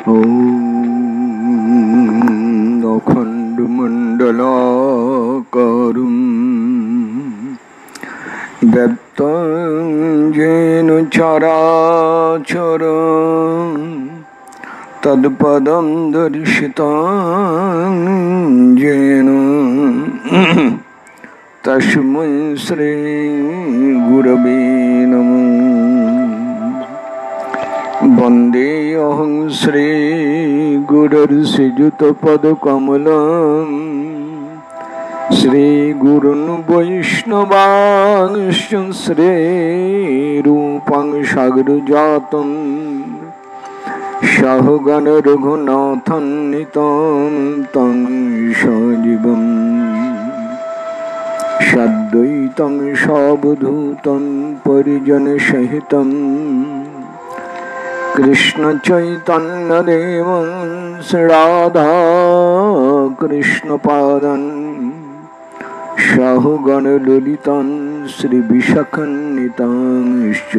ॐ अखण्डमण्डलाकारं व्याप्तं येन चराचरं तत्पदं दर्शितं येन तस्मै श्री गुरवे नमः। वन्देऽहं श्री गुरुर्श्रीयुतपदकमलं श्रीगुरुन् वैष्णवांश्च श्रीरूपं साग्रजातं सहगण रघुनाथं नितं तं सजीवम् सद्वैतं सावधूतं परिजनसहितं कृष्ण चैतन्यदेवं राधा कृष्ण पादं सहगण ललितं श्रीविशाखान्वितांश्च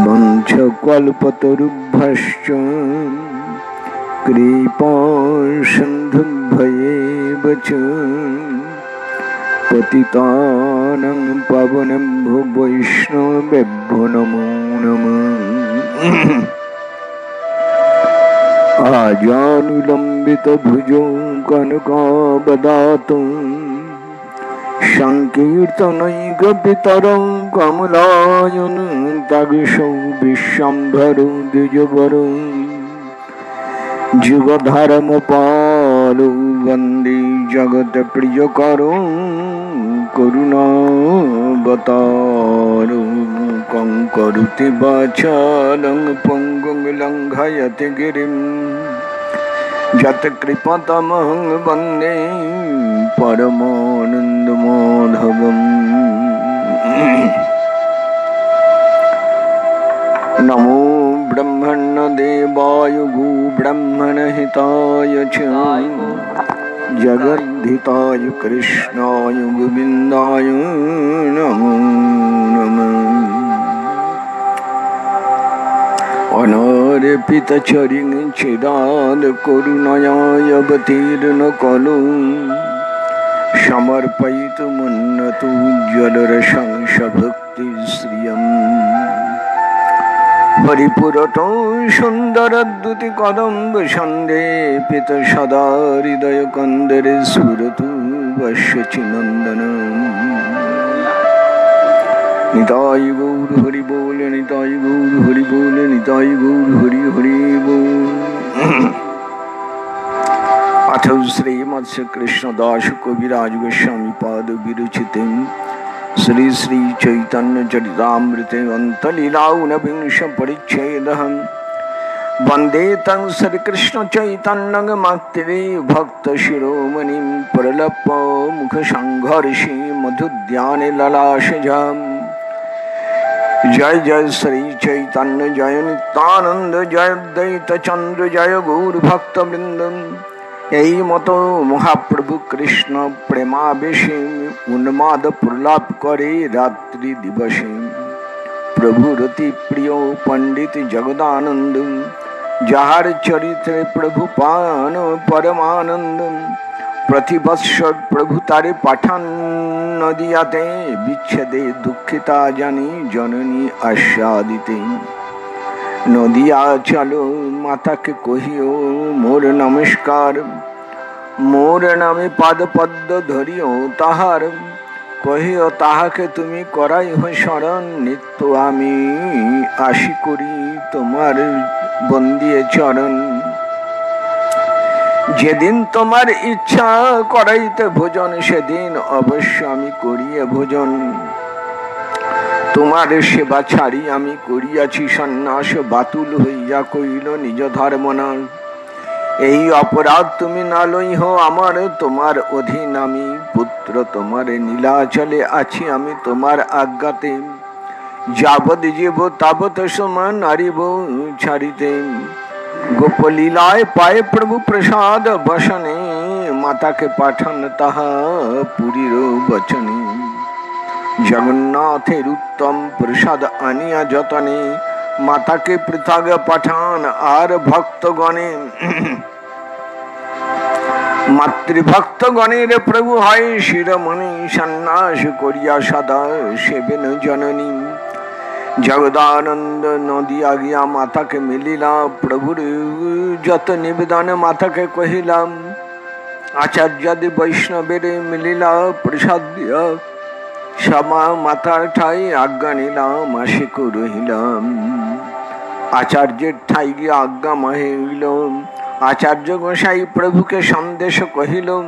वंशकल्पतरुभ्यश्च कृपा सिन्धुभ्येव च पतितानां पावनेभ्यो वैष्णवेभ्यो नमो नमः। आजानुलम्बितभुजो कनकावदातं संकीर्तनैकपितरं कमलायनतागिशौ विश्वम्भरो द्विजवरो जुगधर्मपालो वन्दे जगत्प्रियकरो करुणावतारो मूकं करोति वाचालं पङ्गुं लङ्घयति गिरिं यत्कृपातमहं वन्दे परमानन्दमाधवम्। नमो ब्रह्मण्यदेवाय गोब्राह्मणहिताय च जगद्धिताय कृष्णाय गोविन्दाय नमो नमः। अनार्पितचरिं चिदाद करुणयाय अवतीर्न खलु समर्पयितुमुन्नतो ज्वलरसं सभक्तिश्रियम् हरिपुरतो सुन्दरद्युति कदम्ब सन्देपित सदा हृदय कन्दरे स्फुरतु वश्यचिनन्दनम्। निताय गौर हरि बोल, निताय गौर हरि बोल, निताय गौर हरि हरि बोल। अथ श्रीमत्स्य कृष्णदास कविराज गोस्वामी पाद विरचिते श्री श्री चैतन्य चरितामृते अंतलीला ऊनविंश परिच्छेदः। वंदे तं श्री कृष्ण चैतन्य मात्रे भक्त शिरोमणिं प्रलप मुख संघर्षि मधुद्याने ललाशजाम्। जय जय श्री चैतन्य जय नित्यानंद जय अद्वैत चंद्र जय गौर भक्त वृंदम। यही मतो महाप्रभु कृष्ण प्रेमावेशे उन्माद प्रलाप करे रात्रि दिवसे। प्रभु रति प्रिय पंडित जगदानंद जहार चरित्र प्रभु पान परमानंद। प्रतिवत्सर प्रभु तारे पाठान नदियाते विच्छेदे दुखिता जानी जननी आस्वादिते। नदिया चलो माता के कहियो मोर नमस्कार, मोर नामे पाद पद्म धरियो ताहार। कहियो ताहाके तुमी कराई हो शरण, नित्य आमी आशी करी तुम्हार बंदिए चरण। जेदिन तुम्हार इच्छा कराइते भोजन सेदिन अवश्य आमी करिए भोजन। तुम्हार सेवा छाड़ी आमी करियाछि सन्यास, बातुल हइया कइल निज धर्मनाश। এই অপরাধ তুমি না লইহ আমার, তোমার অধীন আমি পুত্র তোমার নীলাচলে আছি আমি তোমার আজ্ঞাতে। যাবৎ জীব তাবৎ সময় নারিব ছাড়িতে। গোপলীলায় পায় প্রভু প্রসাদ বসনে, মাতাকে পাঠান তাহা পুরীর বচনে। जगन्नाथेर उत्तम प्रसाद आनिया जतने মাতাকে পৃথক পাঠান আর ভক্তগণে মাতৃভক্তগণের প্রভু হয় শিরোমণি সন্ন্যাস করিয়া সদা সেবেন জননী জগদানন্দ নদিয়া গিয়া মাতাকে মিলিলা প্রভুর যত নিবেদন মাতাকে কহিলাম আচার্যাদি বৈষ্ণবের মিলিলা প্রসাদ দিয়া সমা মাতার ঠাই আজ্ঞা নিলাম আশিক রহিলাম আচার্যের ঠাই গিয়া আজ্ঞা মাহিল আচার্য গোসাই প্রভুকে সন্দেশ কহিল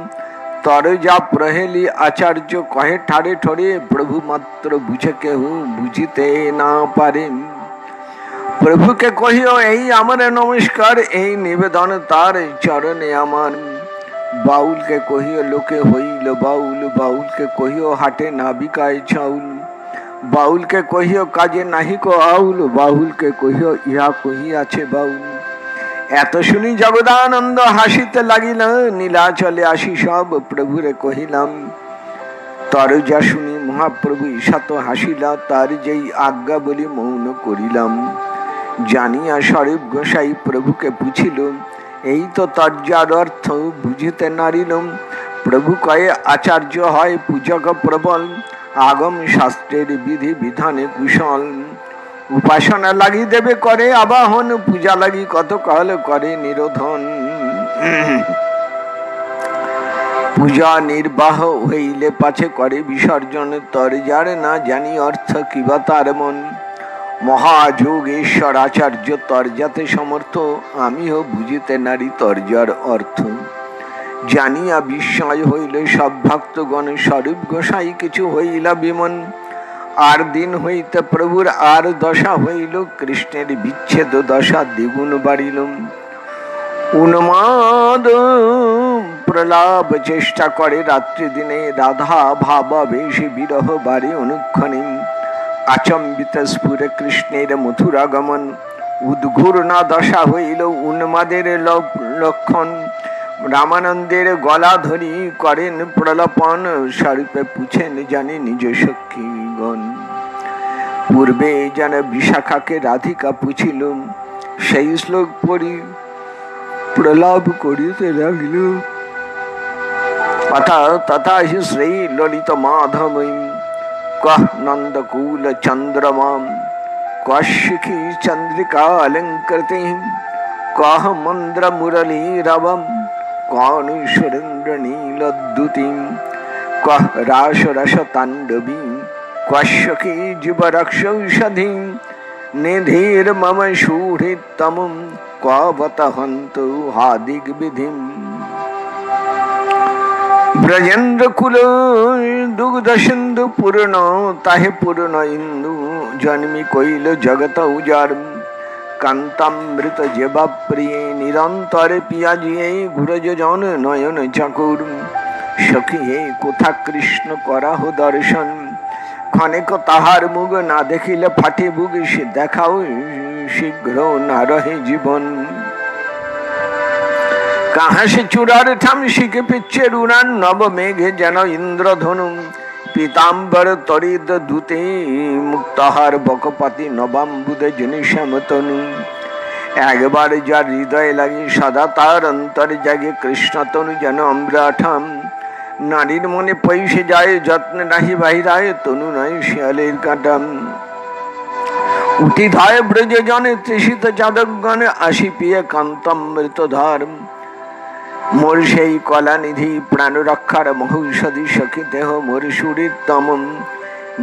তর যা প্রহেলি আচার্য কহে ঠারে ঠরে প্রভু মাত্র বুঝে কেহ বুঝিতে না পারে প্রভুকে কহিও এই আমার নমস্কার এই নিবেদন তার চরণে আমার বাউলকে কহিও লোকে হইল বাউল বাউলকে কহিও হাটে না বিকায় চাউল বাউলকে কহিও কাজে নাহিক আউল বাউলকে কহিও ইহা কহিয়াছে বাউল এত শুনি জগদানন্দ হাসিতে লাগিল নীলাচলে আসি সব প্রভুরে কহিলাম তর যা শুনি মহাপ্রভু ঈশাত হাসিলা তার যেই আজ্ঞা বলি মৌন করিলাম জানিয়া স্বরূপ গোসাই প্রভুকে বুঝিল এই তো তর্যার অর্থ বুঝিতে নারিলাম প্রভু কয়ে আচার্য হয় পূজক প্রবল আগম শাস্ত্রের বিধি বিধানে কুশল উপাসনা লাগি দেবে করে আবাহন পূজা লাগি কত কাল করে নিরোধন পূজা নির্বাহ হইলে পাছে করে বিসর্জন তর যার না জানি অর্থ কিবা তার মন মহাযোগেশ্বর আচার্য তর্জাতে সমর্থ আমিও বুঝিতে নারী তর্জার অর্থ জানিয়া বিস্ময় হইল সব ভক্তগণ স্বরূপ গোসাই কিছু হইলা বিমন আর দিন হইতে প্রভুর আর দশা হইল কৃষ্ণের বিচ্ছেদ দশা দ্বিগুণ বাড়িল উন্মাদ প্রলাপ চেষ্টা করে রাত্রি দিনে রাধা ভাবা বেশি বিরহ বাড়ি অনুক্ষণে আচম্বিত স্ফুরে কৃষ্ণের মথুরাগমন উদ্ঘূর্ণা দশা হইল উন্মাদের লক্ষণ রামানন্দের গলা ধরি করেন প্রলাপন স্বরূপে পুছেন জানে নিজ সখীগণ পূর্বে যেন বিশাখাকে রাধিকা পুছিল সেই শ্লোক পড়ি প্রলাপ করিতে লাগিল তথা হি শ্রী ললিত মাধবী কহ নন্দকুল চন্দ্রমাম কশিখী চন্দ্রিকা অলঙ্কৃতি কহ মন্দ্র মুরলী রবম কৌন সুরেন্দ্র নীলদ্যুতি কহ রাস রস তাণ্ডবী কশিখী জীবরক্ষৌষধি নিধির মম সুহৃত্তম কবত হন্তু হাদিগ বিধিম ব্রজেন্দ্র কুল দুগ্ধ সিন্ধু পূর্ণ তাহে পূর্ণ ইন্দু জন্মি কইল জগত উজার কান্তামৃত যেবা প্রিয়ে নিরন্তরে পিয়াজিয়ে ঘুরজ জন নয়ন চাকুর সখী হে কোথা কৃষ্ণ করাহ দর্শন ক্ষণেক তাহার মুখ না দেখিলে ফাটে বুক সে দেখাও শীঘ্র না রহে জীবন কাহা সে চূড়ার ঠাম শিখে পিচ্ছে রুনান নব মেঘে যেন ইন্দ্রধনু পীতাম্বর তরিদ দূতে মুক্তহার বকপাতি নবাম্বুদে যিনি শ্যামতনু একবার যার হৃদয় লাগি সদা তার অন্তরে জাগে কৃষ্ণতনু যেন অম্রাঠাম নারীর মনে পয়সে যায় যত্নে নাহি বাহিরায় তনু নয় শিয়ালের কাটাম উঠি ধায় ব্রজ জনে তৃষিত যাদবগণে আসি পিয়ে কান্তামৃত ধর মোর সেই কলানিধি প্রাণ রক্ষার মহৌষধি সখী দেহ মোর সুরিতম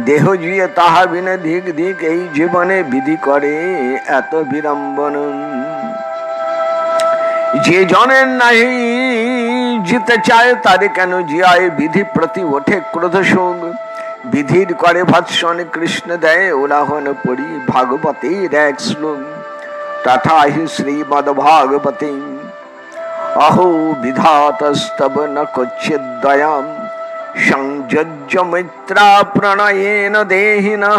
দেহ জুয়ে তাহা বিনে ধিক ধিক এই জীবনে বিধি করে এত বিড়ম্বন যে জনের নাহি জিতে চায় তারে কেন জিয়ায় বিধি প্রতি ওঠে ক্রোধ শোক বিধির করে ভৎসন কৃষ্ণ দেয় উলাহন পড়ি ভাগবতের এক শ্লোক তথা হি শ্রীমদ ভাগবতী अहो विधातस्तव न क्वचिद्दयां संयज्य मित्रा प्रणयेन देहिनः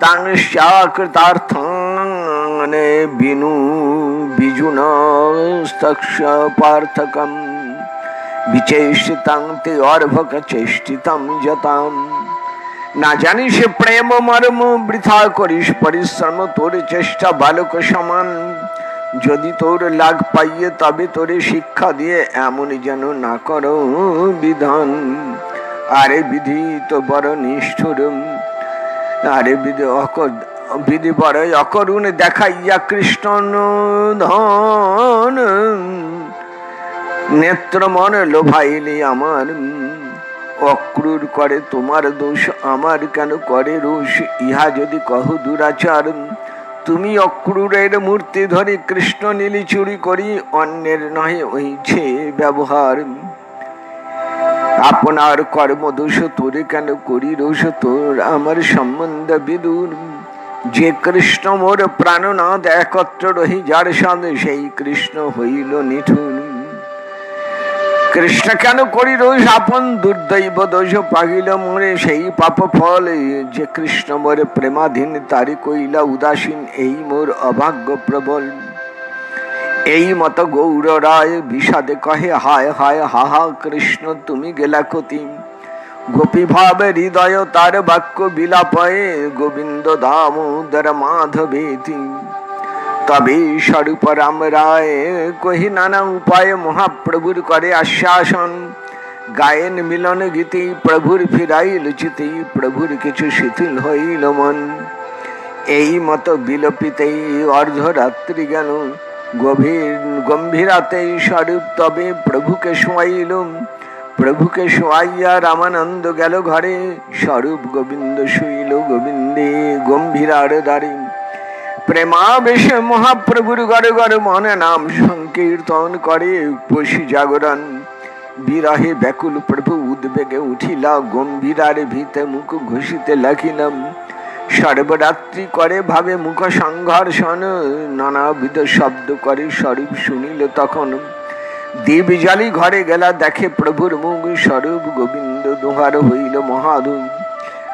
तांश्चाकृतार्थान् बिनु बिजुनस्तक्षपार्थकं विचेष्टितं ते अर्भकचेष्टितं जताम् না জানি সে প্রেম মর্ম, বৃথা করিস পরিশ্রম, তোর চেষ্টা বালক সমান। যদি তোর লাগ পাইয়ে তবে তোরে শিক্ষা দিয়ে, এমন যেন না করো বিধান। আরে বিধি তো বড় নিষ্ঠুর, আরে বিধি বড় অকরুণ, দেখাইয়া কৃষ্ণ ধন। নেত্র মন লোভাইলি আমার, অক্রূর করে তোমার দোষ, আমার কেন করে রোষ। ইহা যদি কহ দুরাচার, তুমি অক্রূরের মূর্তি ধরে কৃষ্ণ নীলি চুরি করি, অন্যের নহে হইছে ব্যবহার। আপনার কর্ম দোষ তোরে কেন করি রোষ, তোর আমার সম্বন্ধ বিদুর। যে কৃষ্ণ মোর প্রাণনাথ, একত্র রহি যার সাদ, সেই কৃষ্ণ হইল নিঠুর। কৃষ্ণ কেন করি রোষ আপন, দুর্দৈব দোষ পাগিল মোরে সেই পাপ ফল। যে কৃষ্ণ মোর প্রেমাধীন, তারি কইলা উদাসীন, এই মোর অভাগ্য প্রবল। এই মত গৌর রায় বিষাদে কহে, হায় হায় হাহা কৃষ্ণ তুমি গেলা ক্ষতি। গোপী ভাবে হৃদয় তার বাক্য বিলাপয়ে, গোবিন্দ দামোদর মাধবেতি। তবে স্বরূপ রাম রায় কহি নানা উপায়ে, মহাপ্রভুর করে আশ্বাসন। গায়েন মিলন গীতি, প্রভুর ফিরাইল চিতি, প্রভুর কিছু শিথিল হইল মন। এই মত বিলপিতেই অর্ধরাত্রি গেল, গম্ভীরাতেই স্বরূপ তবে প্রভুকে শোয়াইল। প্রভুকে শোয়াইয়া রামানন্দ গেল ঘরে, স্বরূপ গোবিন্দ শুইল গোবিন্দে গম্ভীরার দ্বারে। প্রেমাবেশে মহাপ্রভুর ঘরে ঘরে মনে নাম সংকীর্তন করে, পশি জাগরণ বিরহে ব্যাকুল প্রভু উদ্বেগে উঠিলা, গম্ভীরার ভিতে মুখ ঘষিতে লাগিলাম। সর্বরাত্রি করে ভাবে মুখ সংঘর্ষণ, নানাবিধ শব্দ করে স্বরূপ শুনিল তখন। দীপ জালি ঘরে গেলা দেখে প্রভুর মুখ, স্বরূপ গোবিন্দ দোহার হইল মহাধূপ।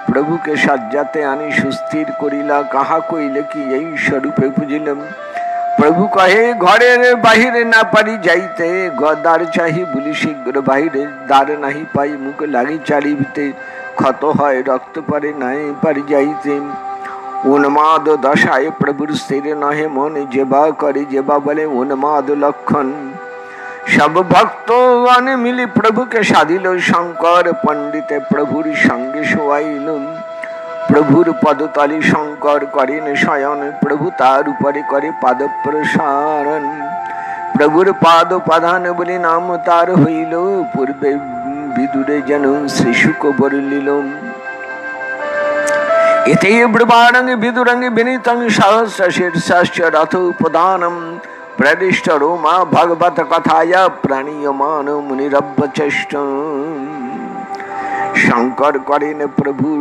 প্রভুকে সাজ্জাতে আনি সুস্থির করিলা, কাহা কইলে কি এই স্বরূপে বুঝিলাম। প্রভু কহে ঘরের বাহিরে না পারি যাইতে, গদার চাহি বলি শীঘ্র বাহিরে। দ্বার নাহি পাই মুখ লাগি চারিবিতে, ক্ষত হয় রক্ত পারে নাই পারি যাইতে। উন্মাদ দশায় প্রভুর স্থির নহে মন, যেবা করে যেবা বলে উন্মাদ লক্ষণ। সব ভক্তগণ মিলি প্রভুকে সাধিল শঙ্কর, পণ্ডিতে প্রভুর সঙ্গে শোয়াইল। প্রভুর পদতলে শঙ্কর করেন শয়ন, প্রভু তার উপরে করে পাদ প্রসারণ। প্রভুর পাদ প্রধান বলে নাম তার হইল, পূর্বে বিদুরে যেন শ্রীশুক বলিল। এতে ব্রবাণং বিদুরং বিনীতং সহস্র শীর্ষস্য রথ উপদানম। প্রদিষ্ট রোমা ভগবত কথায় প্রাণীয়মান মুনিরব্বচেষ্ট। শঙ্কর করেন প্রভুর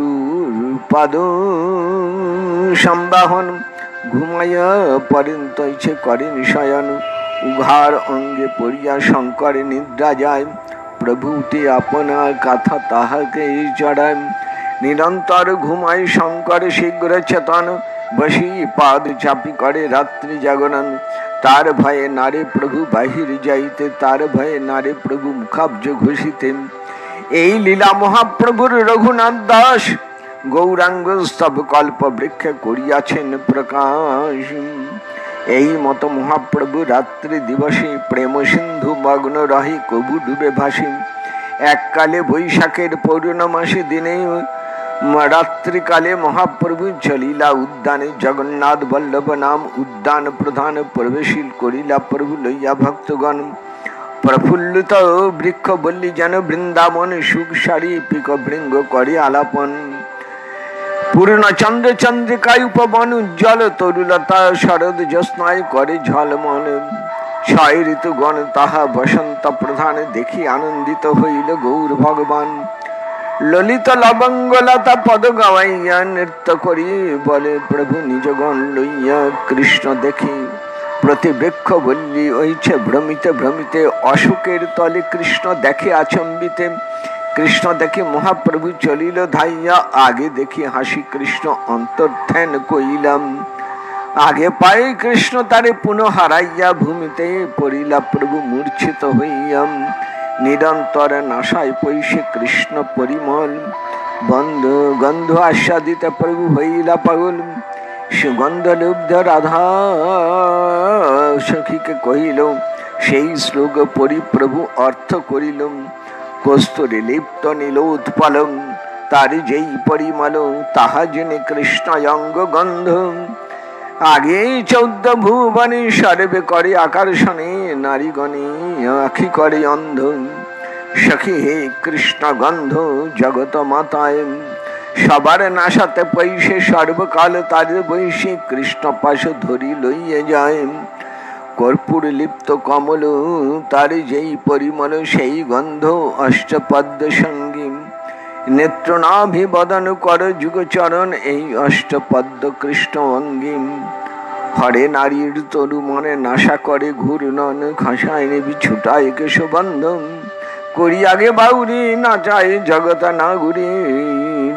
পাদ সম্বাহন, ঘুমাইয়া পর্যন্ত ইচ্ছে করেন শয়ন। উঘার অঙ্গে পড়িয়া শঙ্কর নিদ্রা যায়, প্রভুতে আপনার কথা তাহাকে চড়ায়। নিরন্তর ঘুমায় শঙ্কর শীঘ্র চেতন, বসি পাদ চাপি করে রাত্রি জাগরণ। তার ভয়ে নারে প্রভু বাহির যাইতে, তার ভয়ে নারে প্রভু মুখাব্জ ঘোষিতেন। এই লীলা মহাপ্রভুর রঘুনাথ দাস, গৌরাঙ্গ স্তব কল্প বৃক্ষ করিয়াছেন প্রকাশ। এই মত মহাপ্রভু রাত্রি দিবসে প্রেম সিন্ধু মগ্ন রহে, কবু ডুবে ভাসি। এককালে বৈশাখের পৌর্ণমাসী দিনে রাত্রিকালে মহাপ্রভু চলিলা উদ্যানে, জগন্নাথ বল্লভ নাম উদ্যান প্রধান। প্রবেশিল করিলা প্রভু লইয়া ভক্তগণ, প্রফুল্লিত বৃক্ষ বল্লি যেন বৃন্দাবন। সুখ সারি পিক ভৃঙ্গ করে আলাপন, পূর্ণ চন্দ্র চন্দ্রিকায় উপবন। উজ্জ্বল তরুলতা শরদ জ্যোৎস্নায় করে ঝলমল। ছয় ঋতুগণ তাহা বসন্ত প্রধান, দেখি আনন্দিত হইল গৌর ভগবান। ললিত লবঙ্গলতা পদ গাওয়াইয়া নৃত্য করি, বলে প্রভু নিজগণ লইয়া কৃষ্ণ দেখি। প্রতি বৃক্ষ বল্লি ওইছে ভ্রমিতে ভ্রমিতে, অশোকের তলে কৃষ্ণ দেখে আচম্বিতে। কৃষ্ণ দেখে মহাপ্রভু চলিল ধাইয়া, আগে দেখি হাসি কৃষ্ণ অন্তর্ধ্যান কইলাম। আগে পাই কৃষ্ণ তারে পুনঃ হারাইয়া, ভূমিতে পড়িলা প্রভু মূর্ছিত হইয়াম। নিরন্তর নাশায় পৈশে কৃষ্ণ পরিমল, বন্ধ গন্ধ আস্বাদিত প্রভু হইলা পাগল। সুগন্ধ লুব্ধ রাধা সখীকে কহিল, সেই শ্লোক পরি প্রভু অর্থ করিল। কস্তুরী লিপ্ত নীল উৎপলম, তার যেই পরিমল তাহা জেনে কৃষ্ণ অঙ্গ গন্ধ। আগে 14 ভুবনে সর্বে করে আকর্ষণে, নারীগণে আখি করে অন্ধ। সখী হে কৃষ্ণ গন্ধ জগত মাতায়, সবার নাশাতে পৈশে সর্বকাল তার বৈশে। কৃষ্ণ পাশ ধরি লইয়ে যায়, কর্পূর লিপ্ত কমল তার যেই পরিমল, সেই গন্ধ অষ্টপদ্ম সঙ্গী। নেত্রনাভিবদন কর যুগচরণ, এই অষ্টপদ্ম কৃষ্ণ অঙ্গিম। হরে নারীর তরু মনে নাশা করে ঘূর্ণন, খাসায় নেবি ছুটায় কেশবন্ধন। করি আগে বাউরি নাচায় জগতা নাগুরি,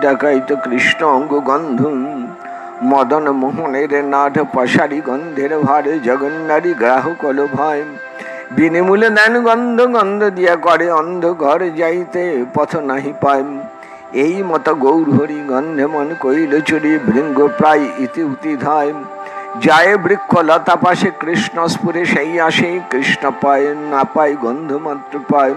ডাকাইত কৃষ্ণ অঙ্গ গন্ধ। মদন মোহনের নাট পাশারি গন্ধের ভারে, জগন্নারী গ্রাহকল ভয়। বিনিমূলে দেন গন্ধ, গন্ধ দিয়া করে অন্ধ। ঘর যাইতে পথ নাহি পায়, এই মত গৌর হরি গন্ধে মন কইল চুরি। ভৃঙ্গ প্রায় ইতি উতি ধায়, যায় বৃক্ষ লতা পাশে কৃষ্ণ স্ফুরে। সেই আসে কৃষ্ণ পায়, না পায় গন্ধ মাত্র পায়।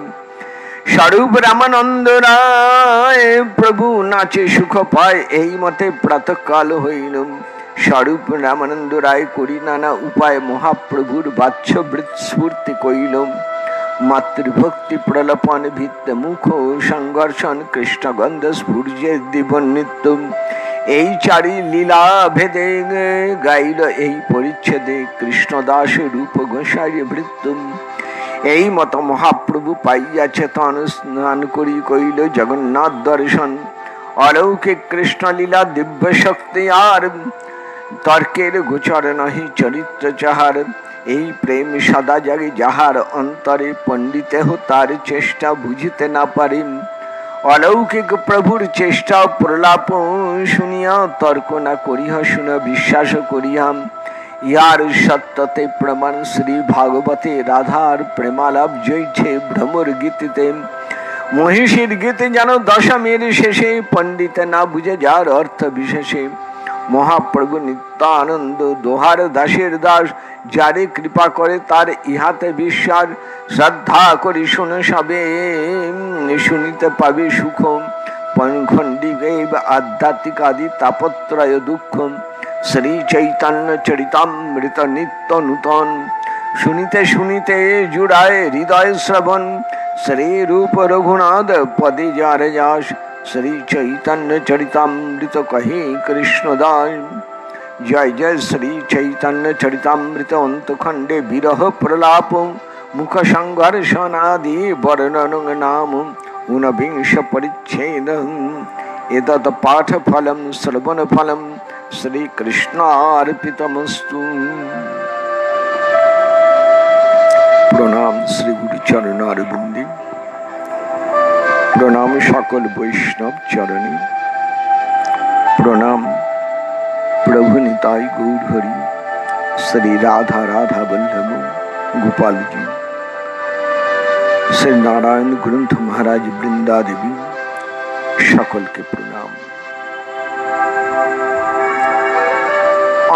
স্বরূপ রামানন্দ রায় প্রভু নাচে সুখ পায়, এই মতে প্রাতঃকাল হইল। স্বরূপ রামানন্দ রায় করি নানা উপায়, মহাপ্রভুর বাচ্যবৃত স্ফূর্তি কইল। মাতৃভক্তি প্রলপন ভিত্ত মুখ সংঘর্ষণ, কৃষ্ণ গন্ধ স্ফুর্যে দিবন নিত্য। এই চারি লীলা ভেদে গাইল এই পরিচ্ছেদে, কৃষ্ণদাস রূপ গোসাই বৃত্ত। এই মত মহাপ্রভু পাইয়া চেতন, স্নান করি কইল জগন্নাথ দর্শন। অলৌকিক কৃষ্ণ লীলা দিব্য শক্তি, আর তর্কের গোচর নহি চরিত্র চাহার। এই প্রেম সদা জাগে যাহার অন্তরে, পণ্ডিতে হো তার চেষ্টা বুঝিতে না পারি। অলৌকিক প্রভুর চেষ্টা প্রলাপ শুনিয়া, তর্ক না করিহ শুনে বিশ্বাস করিয়াম। ইয়ার সত্যতে প্রমাণ শ্রী ভাগবতে, রাধার প্রেমালাপ জয়ছে ভ্রমর গীতিতে। মহিষীর গীতে যেন দশমের শেষে, পণ্ডিতে না বুঝে যার অর্থ বিশেষে। মহাপ্রভু নিত্যানন্দ দোহার দাসের দাস, যারে কৃপা করে তার ইহাতে বিশ্বাস। শ্রদ্ধা করি শুনে সবে, শুনিতে পাবে সুখ। পঙ্খণ্ডিবেব আধ্যাত্মিক আদি তাপত্রয় দুঃখ। শ্রী চৈতন্য চরিতামৃত নিত্য নূতন, শুনিতে শুনিতে জুড়ায় হৃদয় শ্রবণ। শ্রী রূপ রঘুনাথ পদে যার যাস, শ্রী চৈতন্য চরিতামৃত কহে কৃষ্ণদাস। জয় জয় শ্রী চৈতন্য চরিতামৃত অন্তখণ্ডে, বিরহ প্রলাপ মুখ সংঘর্ষণাদি বর্ণন নাম। ঊনবিংশ পরিচ্ছেদ এতৎ পাঠ ফলম শ্রবণ ফলম, শ্রীকৃষ্ণার্পিতমস্তু। প্রণাম শ্রী গুরু চরণারবিন্দে, প্রণাম সকল বৈষ্ণব চরণে, প্রণাম প্রভু নিতাই গৌর হরি। শ্রী রাধা রাধা বল্লভ গোপালজি, শ্রী নারায়ণ গ্রন্থ মহারাজ বৃন্দা দেবী, সকলকে প্রণাম।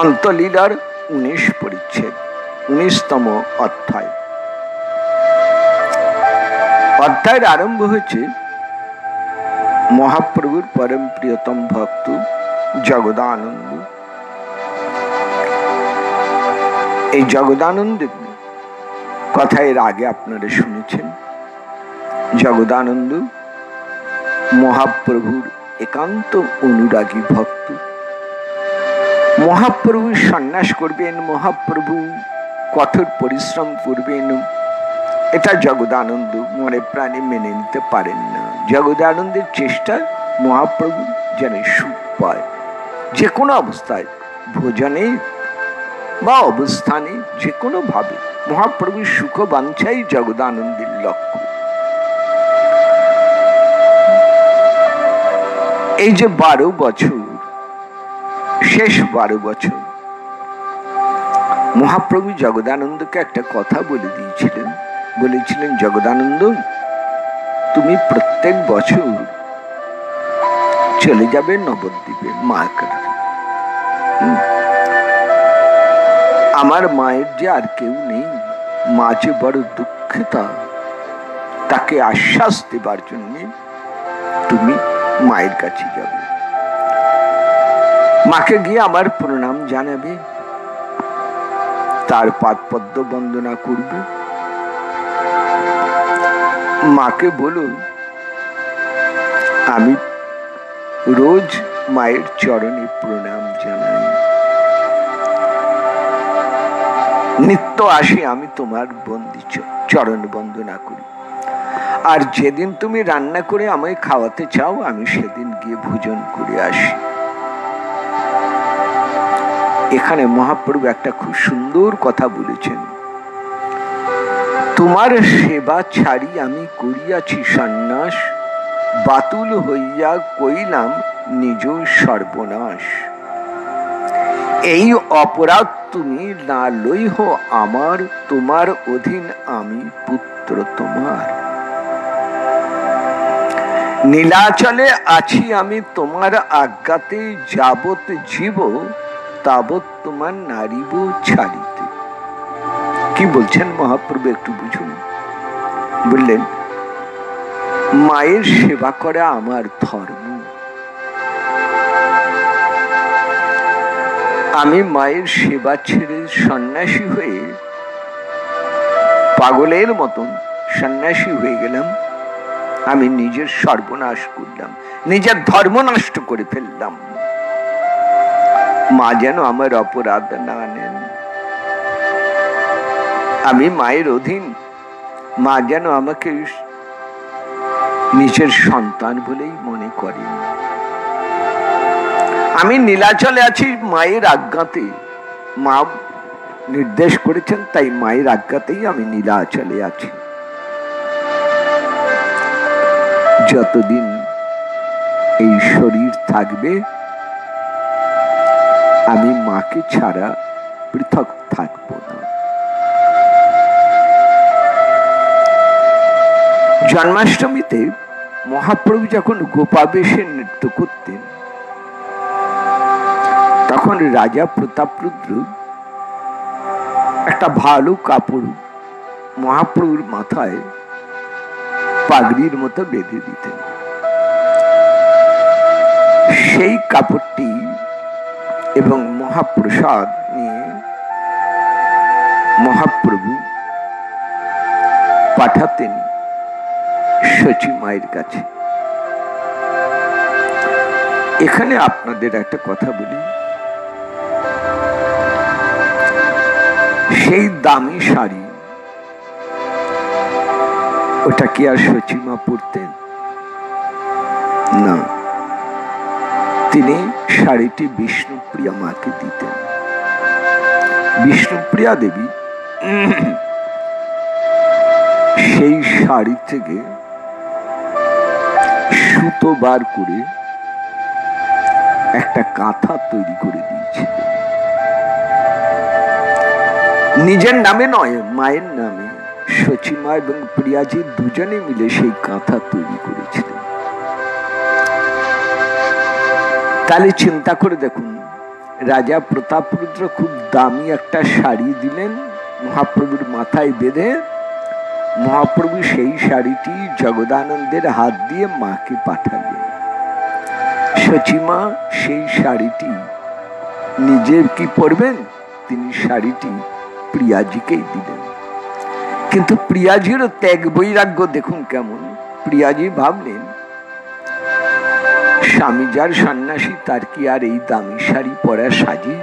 অন্তলীলার 19 পরিচ্ছেদ, 19তম অধ্যায়। অধ্যায়ের আরম্ভ হয়েছে মহাপ্রভুর পরম প্রিয়তম ভক্ত জগদানন্দ। এই জগদানন্দের কথা এর আগে আপনারা শুনেছেন। জগদানন্দ মহাপ্রভুর একান্ত অনুরাগী ভক্ত। মহাপ্রভু সন্ন্যাস করবেন, মহাপ্রভু কঠোর পরিশ্রম করবেন, এটা জগদানন্দ মনে প্রাণে মেনে নিতে পারেন না। জগদানন্দের চেষ্টা মহাপ্রভু যেন সুখ পায়, যে কোনো অবস্থায়, ভোজনে বা অবস্থানে, যে কোনো ভাবে মহাপ্রভুর সুখ বাঞ্ছাই জগদানন্দের লক্ষ্য। এই যে 12 বছর, শেষ 12 বছর মহাপ্রভু জগদানন্দকে একটা কথা বলে দিয়েছিলেন। বলেছিলেন, জগদানন্দ তুমি প্রত্যেক বছর চলে যাবে নবদ্বীপে মার কাছে। আমার মায়ের যে আর কেউ নেই, মা যে বড় দুঃখিতা, তাকে আশ্বাস দেবার জন্য তুমি মায়ের কাছে যাবে। মাকে গিয়ে আমার প্রণাম জানাবে, তার পাদপদ্ম বন্দনা করবে। মাকে বলুন আমি রোজ মায়ের চরণে প্রণাম জানাই, নিত্য আসি আমি তোমার বন্দি চরণ বন্দনা করি। আর যেদিন তুমি রান্না করে আমায় খাওয়াতে চাও, আমি সেদিন গিয়ে ভোজন করে আসি। এখানে মহাপ্রভু একটা খুব সুন্দর কথা বলেছেন, তোমার সেবা ছাড়ি আমি করিয়াছি সন্ন্যাস, বাতুল হইয়া কইলাম নিজ সর্বনাশ। এই অপরাধ তুমি না লইহ আমার, তোমার অধীন আমি পুত্র তোমার। নীলাচলে আছি আমি তোমার আজ্ঞাতে, যাবত জীব তাবৎ তোমার নারীব ছাড়িতে। কি বলছেন মহাপ্রভু একটু বুঝুন। বললেন মায়ের সেবা করা আমার ধর্ম, আমি মায়ের সেবা ছেড়ে সন্ন্যাসী হয়ে পাগলের মতন সন্ন্যাসী হয়ে গেলাম, আমি নিজের সর্বনাশ করলাম, নিজের ধর্ম নষ্ট করে ফেললাম। মা যেন আমার অপরাধ না নেন, আমি মায়ের অধীন, মা যেন আমাকে নিজের সন্তান বলেই মনে করেন। আমি নীলাচলে আছি মায়ের আজ্ঞাতে, মা নির্দেশ করেছেন, তাই মায়ের আজ্ঞাতেই আমি নীলাচলে আছি। যতদিন এই শরীর থাকবে আমি মাকে ছাড়া পৃথক থাকব না। জন্মাষ্টমীতে মহাপ্রভু যখন গোপাবেশে নৃত্য করতেন, তখন রাজা প্রতাপরুদ্র একটা ভালো কাপড় মহাপ্রভুর মাথায় পাগড়ির মতো বেঁধে দিতেন। সেই কাপড়টি এবং মহাপ্রসাদ নিয়ে মহাপ্রভু পাঠাতেন সচী মায়ের কাছে। এখানে আপনাদের একটা কথা বলি, সেই দামি শাড়ি ওটা কি আর সচী মা পরতেন? না, তিনি শাড়িটি বিষ্ণুপ্রিয়া মাকে দিতেন। বিষ্ণুপ্রিয়া দেবী সেই শাড়ি থেকে সুতো বার করে একটা কাঁথা তৈরি করে দিয়েছিলেন, নিজের নামে নয়, মায়ের নামে। সচী মা এবং প্রিয়াজি দুজনে মিলে সেই কাঁথা তৈরি করেছিলেন। তাহলে চিন্তা করে দেখুন, রাজা প্রতাপরুদ্র খুব দামি একটা শাড়ি দিলেন মহাপ্রভুর মাথায় বেঁধে, মহাপ্রভু সেই শাড়িটি জগদানন্দের হাত দিয়ে মাকে পাঠালেন। সচী মা সেই শাড়িটি নিজের কি পরবেন, তিনি শাড়িটি প্রিয়াজিকেই দিলেন। কিন্তু প্রিয়াজিরও ত্যাগ বৈরাগ্য দেখুন কেমন। প্রিয়াজি ভাবলেন স্বামী যার সন্ন্যাসী, তার কি আর এই দামি শাড়ি পরা সাজে?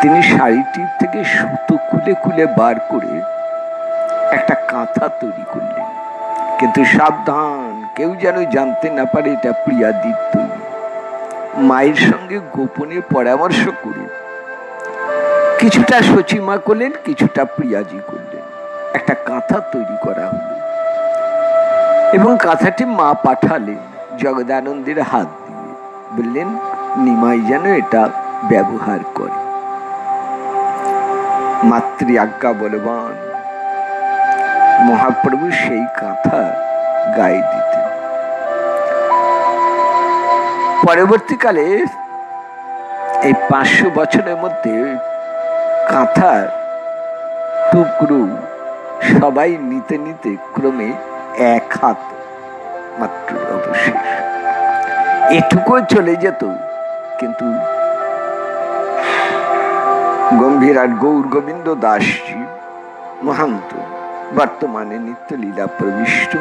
তিনি শাড়িটির থেকে সুতো খুলে খুলে বার করে একটা কাঁথা তৈরি করলেন। কিন্তু সাবধান, কেউ যেন জানতে না পারে এটা প্রিয়াদির তৈরি। মায়ের সঙ্গে গোপনে পরামর্শ করে কিছুটা সচী মা করলেন, কিছুটা প্রিয়াজি করলেন, একটা কাঁথা তৈরি করা হলো এবং কাঁথাটি মা পাঠালেন জগদানন্দের হাত দিয়ে। বললেন নিমাই যেন এটা ব্যবহার করে। মাতৃ আজ্ঞা বলবান মহাপ্রভু সেই কাঁথা গায়ে দিতেন। পরবর্তীকালে এই 500 বছরের মধ্যে কাঁথার টুকরো সবাই নিতে নিতে ক্রমে 1 হাত মাত্র অবশেষ। এটুকু চলে যেত, কিন্তু গম্ভীরাট গৌর গোবিন্দ দাসজি মহান্ত বর্তমানে নিত্যলীলা প্রবিষ্ট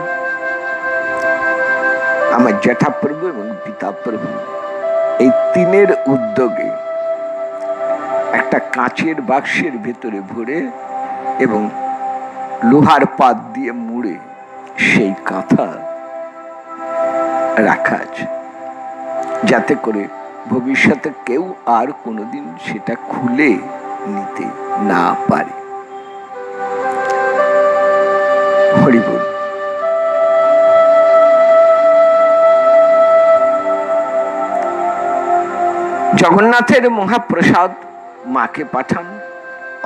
আমার জ্যাঠাপ্রভু এবং পিতাপ্রভু এই তিনের উদ্যোগে একটা কাঁচের বাক্সের ভেতরে ভরে এবং লোহার পাত দিয়ে মুড়ে সেই কাঁথা রাখা আছে, যাতে করে ভবিষ্যতে কেউ আর কোনোদিন সেটা খুলে নিতে না পারে। হরি বল। জগন্নাথের মহাপ্রসাদ মাকে পাঠান,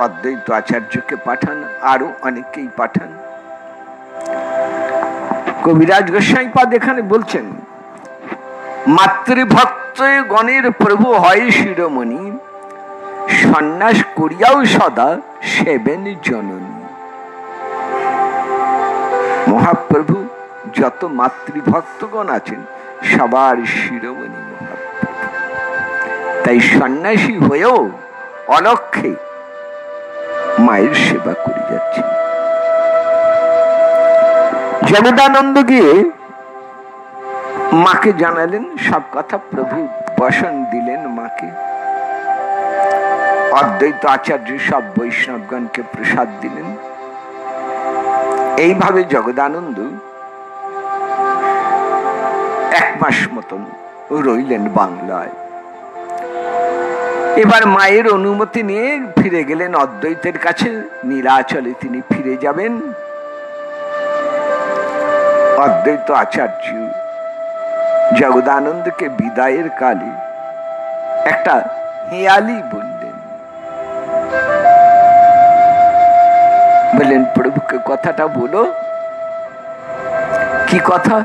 অদ্বৈত আচার্যকে পাঠান, আরো অনেকেই পাঠান। কবিরাজ গোস্বাইপাদ এখানে বলছেন, মাতৃভক্ত গণের প্রভু হয় শিরোমণি, সন্ন্যাস করিয়াও সদা সেবেন জননী। মহাপ্রভু যত মাতৃভক্তগণ আছেন সবার শিরোমণি মহাপ্রভু, তাই সন্ন্যাসী হয়েও অলক্ষে মায়ের সেবা করে যাচ্ছেন। জগদানন্দ গিয়ে মাকে জানালেন সব কথা, প্রভু বসন দিলেন মাকে। অদ্বৈত আচার্য সব বৈষ্ণবগণকে প্রসাদ দিলেন। এইভাবে জগদানন্দ 1 মাস মতন রইলেন বাংলায়। এবার মায়ের অনুমতি নিয়ে ফিরে গেলেন অদ্বৈতের কাছে। নীলাচলে তিনি ফিরে যাবেন। অদ্বৈত আচার্য জগদানন্দকে বিদায়ের কালে একটা হেয়ালি বললেন, বললেন প্রভুকে কথাটা বলো। কি কথা?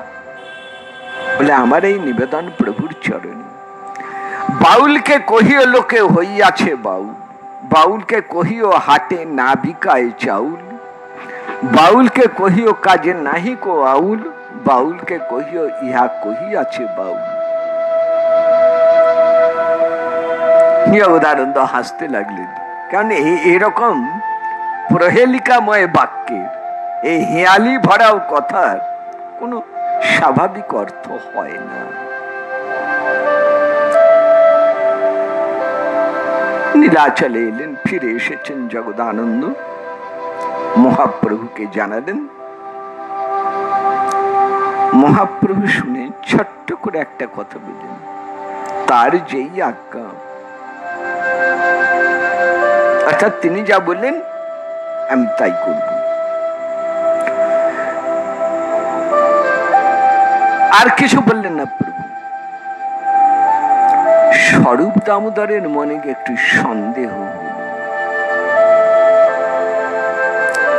বলে আমার এই নিবেদন প্রভুর চরণে। বাউলকে কহিও লোকে হইয়াছে বাউল, বাউলকে কহিও হাটে না বিকায় চাউল, বাউলকে কহিও কাজে নাহি কো আউল, বাউলকে কহিও ইহা কহিয়াছে বাউল। জগদানন্দ হাসতে লাগলেন, কারণ এরকম প্রহেলিকাময় বাক্যের, এই হেয়ালি ভরাও কথার কোনো স্বাভাবিক অর্থ হয় না। নীলাচলে এলেন, ফিরে এসেছেন জগদানন্দ, মহাপ্রভুকে জানালেন। মহাপ্রভু শুনে ছোট্ট করে একটা কথা বললেন, তার যেই আজ্ঞা, অর্থাৎ তিনি যা বললেন আমি তাই করব। আর কিছু বললেন না প্রভু। স্বরূপ দামোদরের মনে একটু সন্দেহ হল।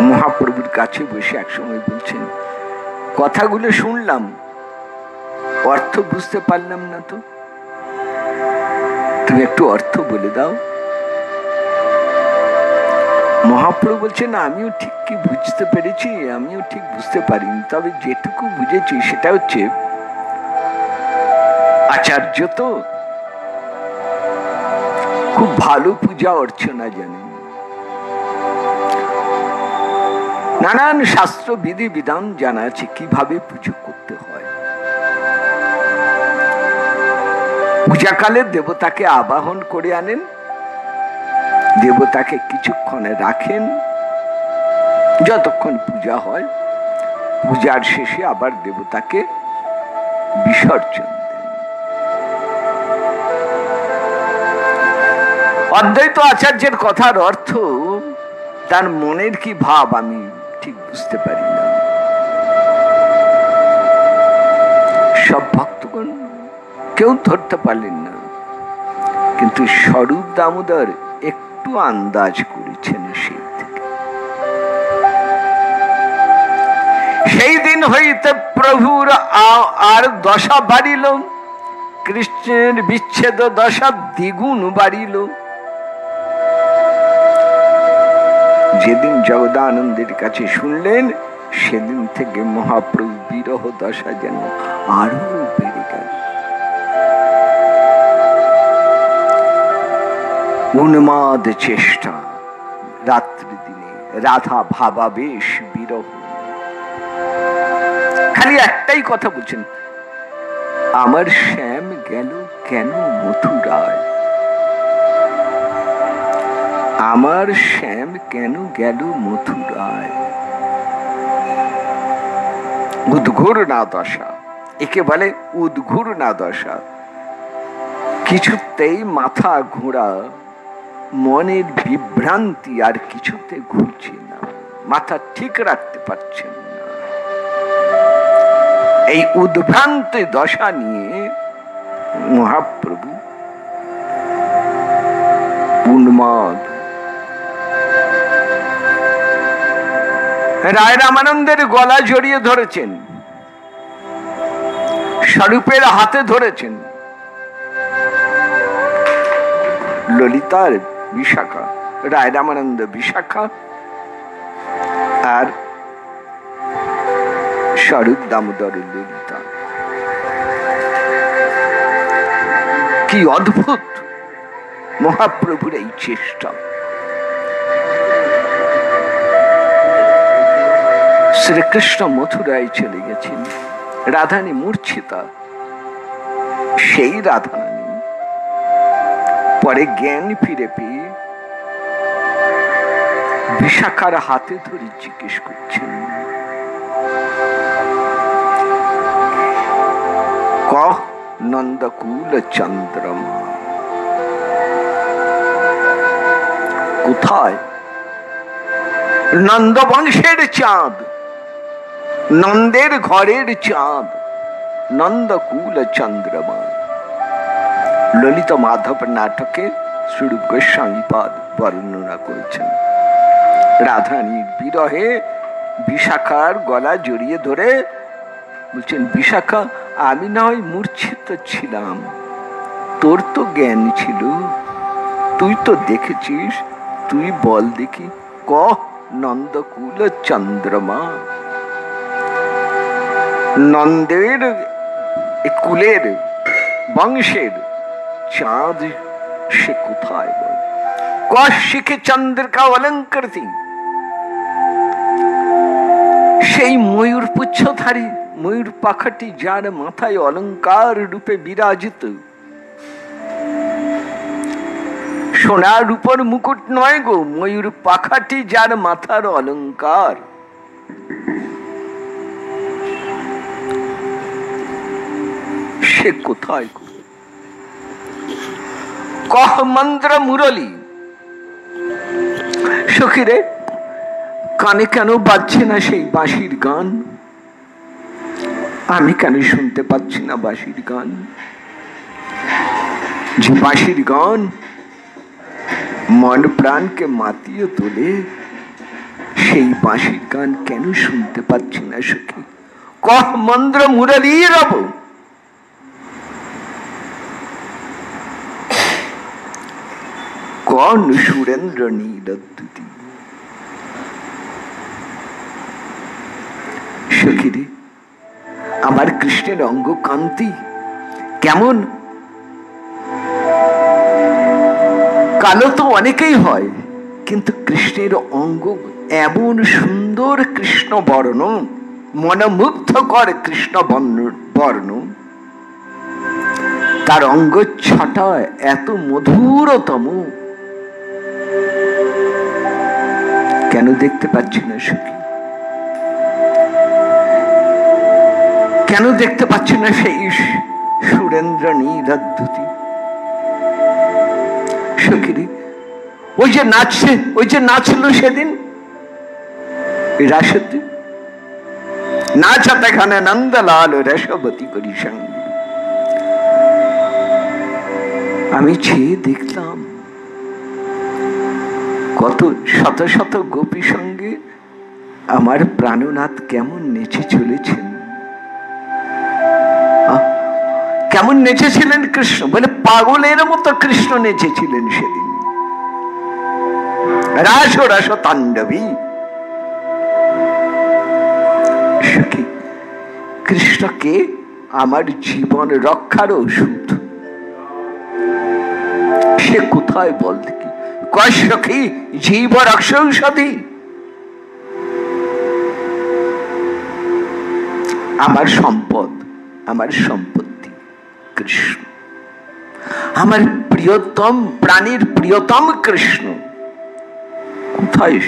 মহাপ্রভুর কাছে বসে একসময় বলছেন, কথাগুলো শুনলাম, অর্থ বুঝতে পারলাম না, তো তুমি একটু অর্থ বলে দাও। মহাপ্রভু বলছেন, আমিও ঠিক কি বুঝতে পেরেছি, আমিও ঠিক বুঝতে পারিনি, তবে যেটুকু বুঝেছি সেটা হচ্ছে আচার্য তো খুব ভালো পূজা অর্চনা জানেন, নানান শাস্ত্র বিধি বিধান জানা আছে কিভাবে পুজো করতে হয়। পূজাকালে দেবতাকে আবাহন করে আনেন, দেবতাকে কিছুক্ষণ রাখেন, যতক্ষণ পূজা হয়, পূজার শেষে আবার দেবতাকে বিসর্জন দেন। অদ্বৈত আচার্যের কথার অর্থ, তার মনের কি ভাব আমি ঠিক বুঝতে পারি না। সব ভক্তগণ কেউ ধরতে পারলেন না, কিন্তু স্বরূপ দামোদর একটু আন্দাজ করেছেন। সেই দিন হইতে প্রভুর আর দশা বাড়িল, কৃষ্ণের বিচ্ছেদ দশা দ্বিগুণ বাড়িল। যেদিন জগদানন্দের কাছে শুনলেন সেদিন থেকে মহাপ্রভু বিরহ দশা যেন আরো বেড়ে গেল। উন্মাদ চেষ্টা, রাত্রি দিনে রাধা ভাবাবেশ বিরহ, খালি একটাই কথা বলছেন, আমার শ্যাম গেল কেন মথুরায়, আমার শ্যাম কেন গেল মথুরায়। উদ্ঘূর্ণা দশা, একে বলে উদ্ঘূর্ণা দশা। কিছুতেই মাথা ঘোরা, মনের বিভ্রান্তি আর কিছুতে ঘুরছে না, মাথা ঠিক রাখতে পারছেন না। এই উদ্ভ্রান্ত দশা নিয়ে মহাপ্রভু উন্মাদ। রায় রামানন্দের গলা জড়িয়ে ধরেছেন, স্বরূপের হাতে ধরেছেন। ললিতার বিশাখা, রায় রামানন্দ বিশাখা, আর স্বরূপ দামোদর ললিতা। কি অদ্ভুত মহাপ্রভুর এই চেষ্টা। শ্রীকৃষ্ণ মথুরায় চলে গেছেন, রাধারানী মূর্ছিতা। সেই রাধারানী পরে জ্ঞান ফিরে পেয়ে বিশাখার হাতে ধরে জিজ্ঞেস করছেন, কহ নন্দকুল চন্দ্রমা, কোথায় নন্দবংশের চাঁদ, নন্দের ঘরের চাঁদ, নন্দকুল চন্দ্রমা। ললিত মাধব নাটকে স্বরূপ গোস্বামী পাদ বর্ণনা করেছেন। রাধারানীর বিরহে বিশাখার গলা জড়িয়ে ধরে বলছেন, বিশাখা আমি না হয় মূর্ছিত ছিলাম, তোর তো জ্ঞান ছিল, তুই তো দেখেছিস, তুই বল দেখি, কহ নন্দকুল চন্দ্রমা, নন্দের কুলের বংশের চাঁদ সে কোথায় বল, কৌশিকে চন্দ্র কা অলঙ্কার, সেই ময়ূর পুচ্ছধারী ময়ূর পাখাটি যার মাথায় অলঙ্কার রূপে বিরাজিত, সোনার রূপর মুকুট নয় গো, ময়ূর পাখাটি যার মাথার অলঙ্কার। সে কোথায় গো? কহ মন্দ্র মুরলী, সখীরে কানে কেন বাজছে না সেই বাঁশির গান? আমি কেন শুনতে পাচ্ছি না বাঁশির গান? যে বাঁশির গান মন প্রাণকে মাতিয়ে তোলে, সেই বাঁশির গান কেন শুনতে পাচ্ছি না সখী? কহ মন্দ্র মুরলী রব, কন সুরেন্দ্র নীলদ্যুতি। সখীরে আমার কৃষ্ণের অঙ্গ কান্তি কেমন? কালো তো অনেকেই হয়, কিন্তু কৃষ্ণের অঙ্গ এমন সুন্দর কৃষ্ণ বর্ণ, মনোমুগ্ধকর কৃষ্ণ বর্ণ, তার অঙ্গ ছটা এত মধুরতম, কেন দেখতে পাচ্ছি না সখী? কেন দেখতে পাচ্ছি না সেই সুরেন্দ্র নীলদ্যুতি? সখীরে ওই যে নাচছে, ওই যে নাচলো সেদিন রাসের দিন, নাচাতে খানে নন্দলাল রসবতী করি সঙ্গ। আমি চেয়ে দেখলাম কত শত শত গোপী সঙ্গে আমার প্রাণনাথ কেমন নেচে চলেছেন। কেমন নেচেছিলেন কৃষ্ণ, বলে পাগলের মতো কৃষ্ণ নেচেছিলেন সেদিন, রাস রাস তাণ্ডবী। কৃষ্ণকে আমার জীবন রক্ষার ওষুধ, সে কোথায় বল দেখি? কয় সখী জীব রক্ষ ঔষধি। আমার সম্পদ, আমার সম্পত্তি কৃষ্ণ, আমার প্রিয়তম প্রাণীর প্রিয়তম কৃষ্ণ। কোথায়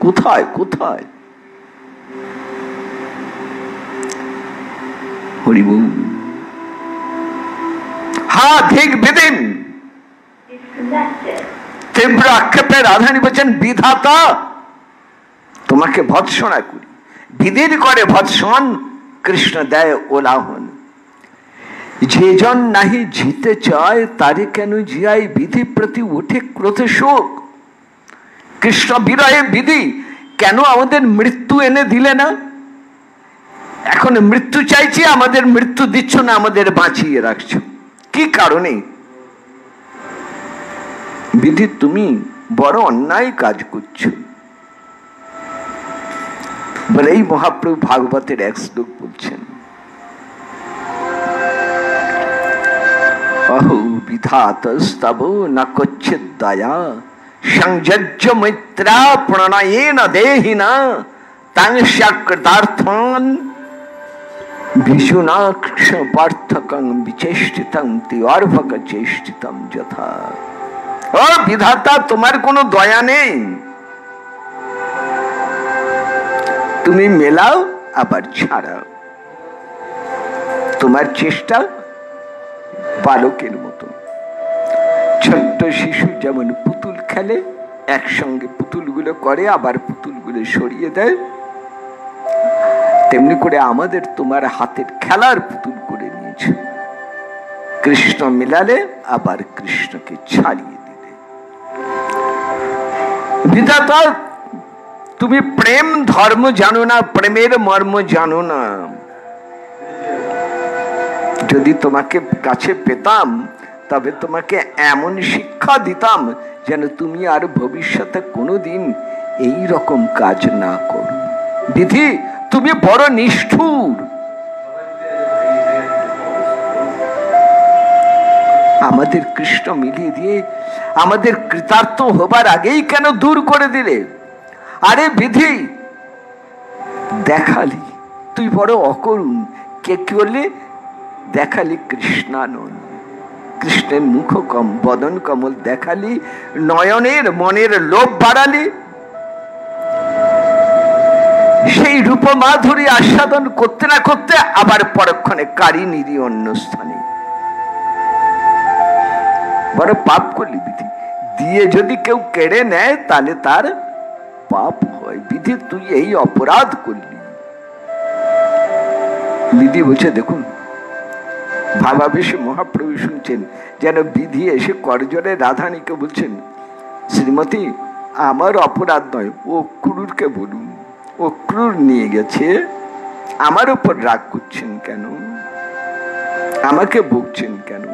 কোথায় কোথায়? হরিবল। হা ঠিক বেদিন তীব্র আক্ষেপে রাধারানী বলছেন, বিধাতা তোমাকে ভৎসনা করি, বিধির করে ভৎসন, কৃষ্ণ দেয় ওলাহন। যে জন নাহি জিতে চায়, তারে কেন জিয়াই বিধি প্রতি উঠে ক্রোধে শোক। কৃষ্ণ বিরহে বিধি, কেন আমাদের মৃত্যু এনে দিলে না? এখন মৃত্যু চাইছি, আমাদের মৃত্যু দিচ্ছ না, আমাদের বাঁচিয়ে রাখছো, কি কারণে? বিধি তুমি বড় অন্যায় কাজ করছো। বলে এই মহাপ্রভু ভাগবতের এক শ্লোক বলছেন, অহো বিধাতস্তব না কচ্ছিৎ দয়া, সংযজ্য মৈত্রা প্রণয়েন দেহিনা, তাং স্যাকৃতার্থন বিশুনাক্ষ পার্থকং বিচেষ্টিতং তিওর্ভক চেষ্টিতম যথা। ও বিধাতা, তোমার কোনো দয়া নেই, তুমি মেলাও আবার ছাড়াও, তোমার চেষ্টা বালকের মতো। ছোট্ট শিশু যেমন পুতুল খেলে, একসঙ্গে পুতুলগুলো করে আবার পুতুলগুলো সরিয়ে দেয়, তেমনি করে আমাদের তোমার হাতের খেলার পুতুল করে নিয়েছে। কৃষ্ণ মিলালে আবার কৃষ্ণকে ছাড়িয়ে দিলে। বিধাতা তুমি প্রেম ধর্ম জানো না, প্রেমের মর্ম জানো না। যদি তোমাকে কাছে পেতাম, তবে তোমাকে এমন শিক্ষা দিতাম যেন তুমি আর ভবিষ্যতে কোনোদিন এই রকম কাজ না করো। বিধি তুমি বড় নিষ্ঠুর। আমাদের কৃষ্ণ মিলিয়ে দিয়ে আমাদের কৃতার্থ হবার আগেই কেন দূর করে দিলে? আরে বিধি, দেখালি তুই বড় অকরুণ। কে কি বললি? দেখালি কৃষ্ণানন্দ, কৃষ্ণের মুখ বদন কমল দেখালি, নয়নের মনের লোভ বাড়ালি, সেই রূপ মাধুরী আস্বাদন করতে না করতে আবার পরক্ষণে কারি নিরি অন্য স্থানে। বড় পাপ করলি বিধি। দিয়ে যদি কেউ কেড়ে নেয় তাহলে তার পাপ হয়। বিধি তুই এই অপরাধ করলি। বিধি বলছে, দেখুন ভাবাবেশে মহাপ্রভু শুনছেন, যেন বিধি এসে করজোড়ে রাধারানীকে বলছেন, শ্রীমতী আমার অপরাধ নয়, ও ক্রুরকে বলুন, ও ক্রুর নিয়ে গেছে, আমার উপর রাগ করছেন কেন? আমাকে বকছেন কেন?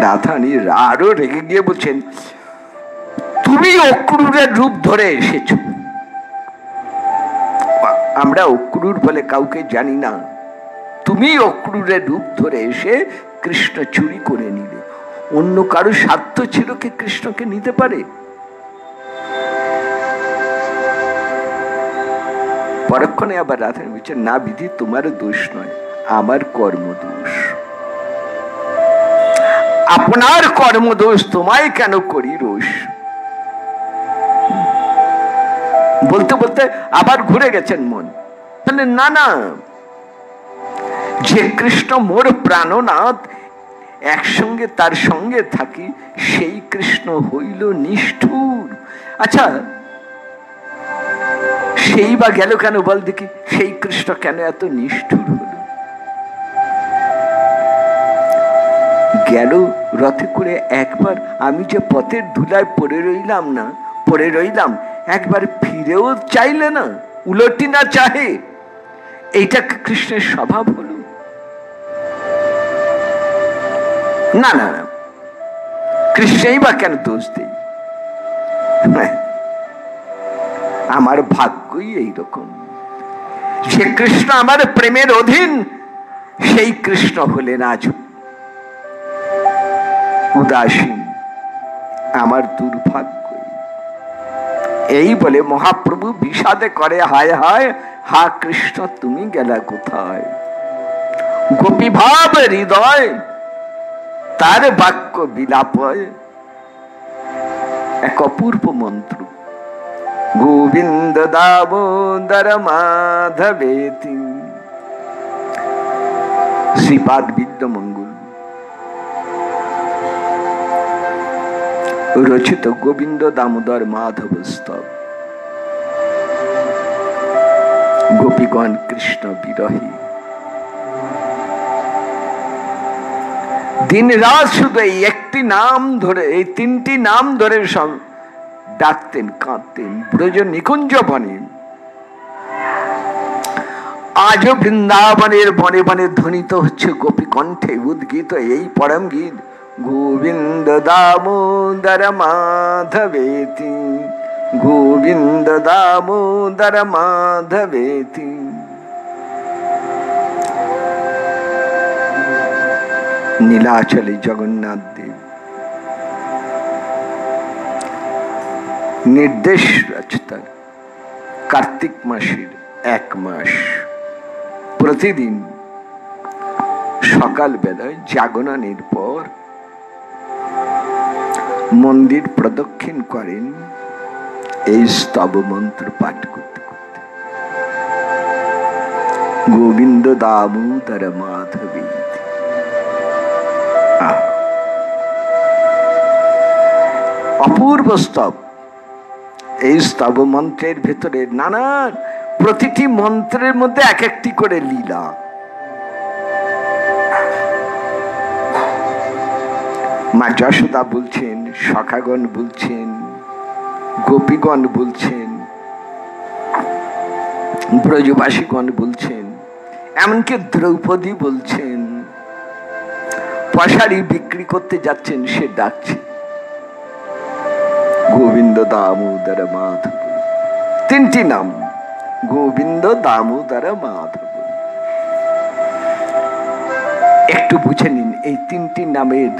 রাধারানী আরো রেগে গিয়ে বলছেন, তুমি অক্রুরের রূপ ধরে এসেছো। আমরা অক্রুর বলে কাউকে জানি না, তুমি অক্রুরের রূপ ধরে এসে কৃষ্ণ চুরি করে নিলে। অন্য কারো স্বার্থ ছিল কি কৃষ্ণকে নিতে পারে? পরক্ষণে আবার রাধারানী বলছেন, না বিধি, তোমার দোষ নয়, আমার কর্ম দোষ। আপনার কর্ম দোষ, তোমায় কেন করি রোষ? বলতে বলতে আবার ঘুরে গেছেন মন। তাহলে না না, যে কৃষ্ণ মোর প্রাণনাথ, একসঙ্গে তার সঙ্গে থাকি, সেই কৃষ্ণ হইল নিষ্ঠুর। আচ্ছা, সেই বা গেল কেন বল দেখি? সেই কৃষ্ণ কেন এত নিষ্ঠুর হলো? গেল রথে করে একবার, আমি যে পথের ধুলায় পড়ে রইলাম, একবার ফিরেও চাইলে না, উলটি না চাহে। এইটা কৃষ্ণের স্বভাব হলো। না না না, কৃষ্ণই বা কেন দোষ দেই? আমার ভাগ্যই এইরকম যে কৃষ্ণ আমার প্রেমের অধীন, সেই কৃষ্ণ হলেন আজ উদাসীন। আমার দুর্ভাগ্য। এই বলে মহাপ্রভু বিষাদে করে হায় হায়, হা কৃষ্ণ তুমি গেলা কোথায়? গোপী ভাব হৃদয় তার বাক্য বিলাপ, এক অপূর্ব মন্ত্র। গোবিন্দ দামোদর মাধবেতি। শ্রীপাদ বিদ্যমঙ্গল রচিত গোবিন্দ দামোদর মাধব স্তব। গোপীগণ কৃষ্ণ বিরহী, দিন রাত শুধু এই একটি নাম ধরে, এই তিনটি নাম ধরে সব ডাকতেন, কাঁদতেন ব্রজ নিকুঞ্জ বনে। আজও বৃন্দাবনের বনে বনে ধ্বনিত হচ্ছে গোপী কণ্ঠে উদ্গীত এই পরম গীত। গোবিন্দ দামোদর মাধবেতি, গোবিন্দ দামোদর মাধবেতি। নীলাচলে জগন্নাথ দেব নির্দেশ রচতার কার্তিক মাসের 1 মাস প্রতিদিন সকাল বেলায় জাগরণের পর মন্দির প্রদক্ষিণ করেন এই স্তব মন্ত্র পাঠ করতে করতে। গোবিন্দ দামোদর মাধবী। অপূর্ব স্তব। এই স্তব মন্ত্রের ভেতরে নানান, প্রতিটি মন্ত্রের মধ্যে এক একটি করে লীলা। মা যশোদা বলছেন, সখাগণ বলছেন, গোপীগণ বলছেন, ব্রজবাসীগণ বলছেন, এমনকি দ্রৌপদী বলছেন। পশারি বিক্রি করতে যাচ্ছেন, সে ডাকছে গোবিন্দ দামোদর মাধব। 3টি নাম, গোবিন্দ দামোদর মাধব। একটু বুঝে নিন এই 3টি নামের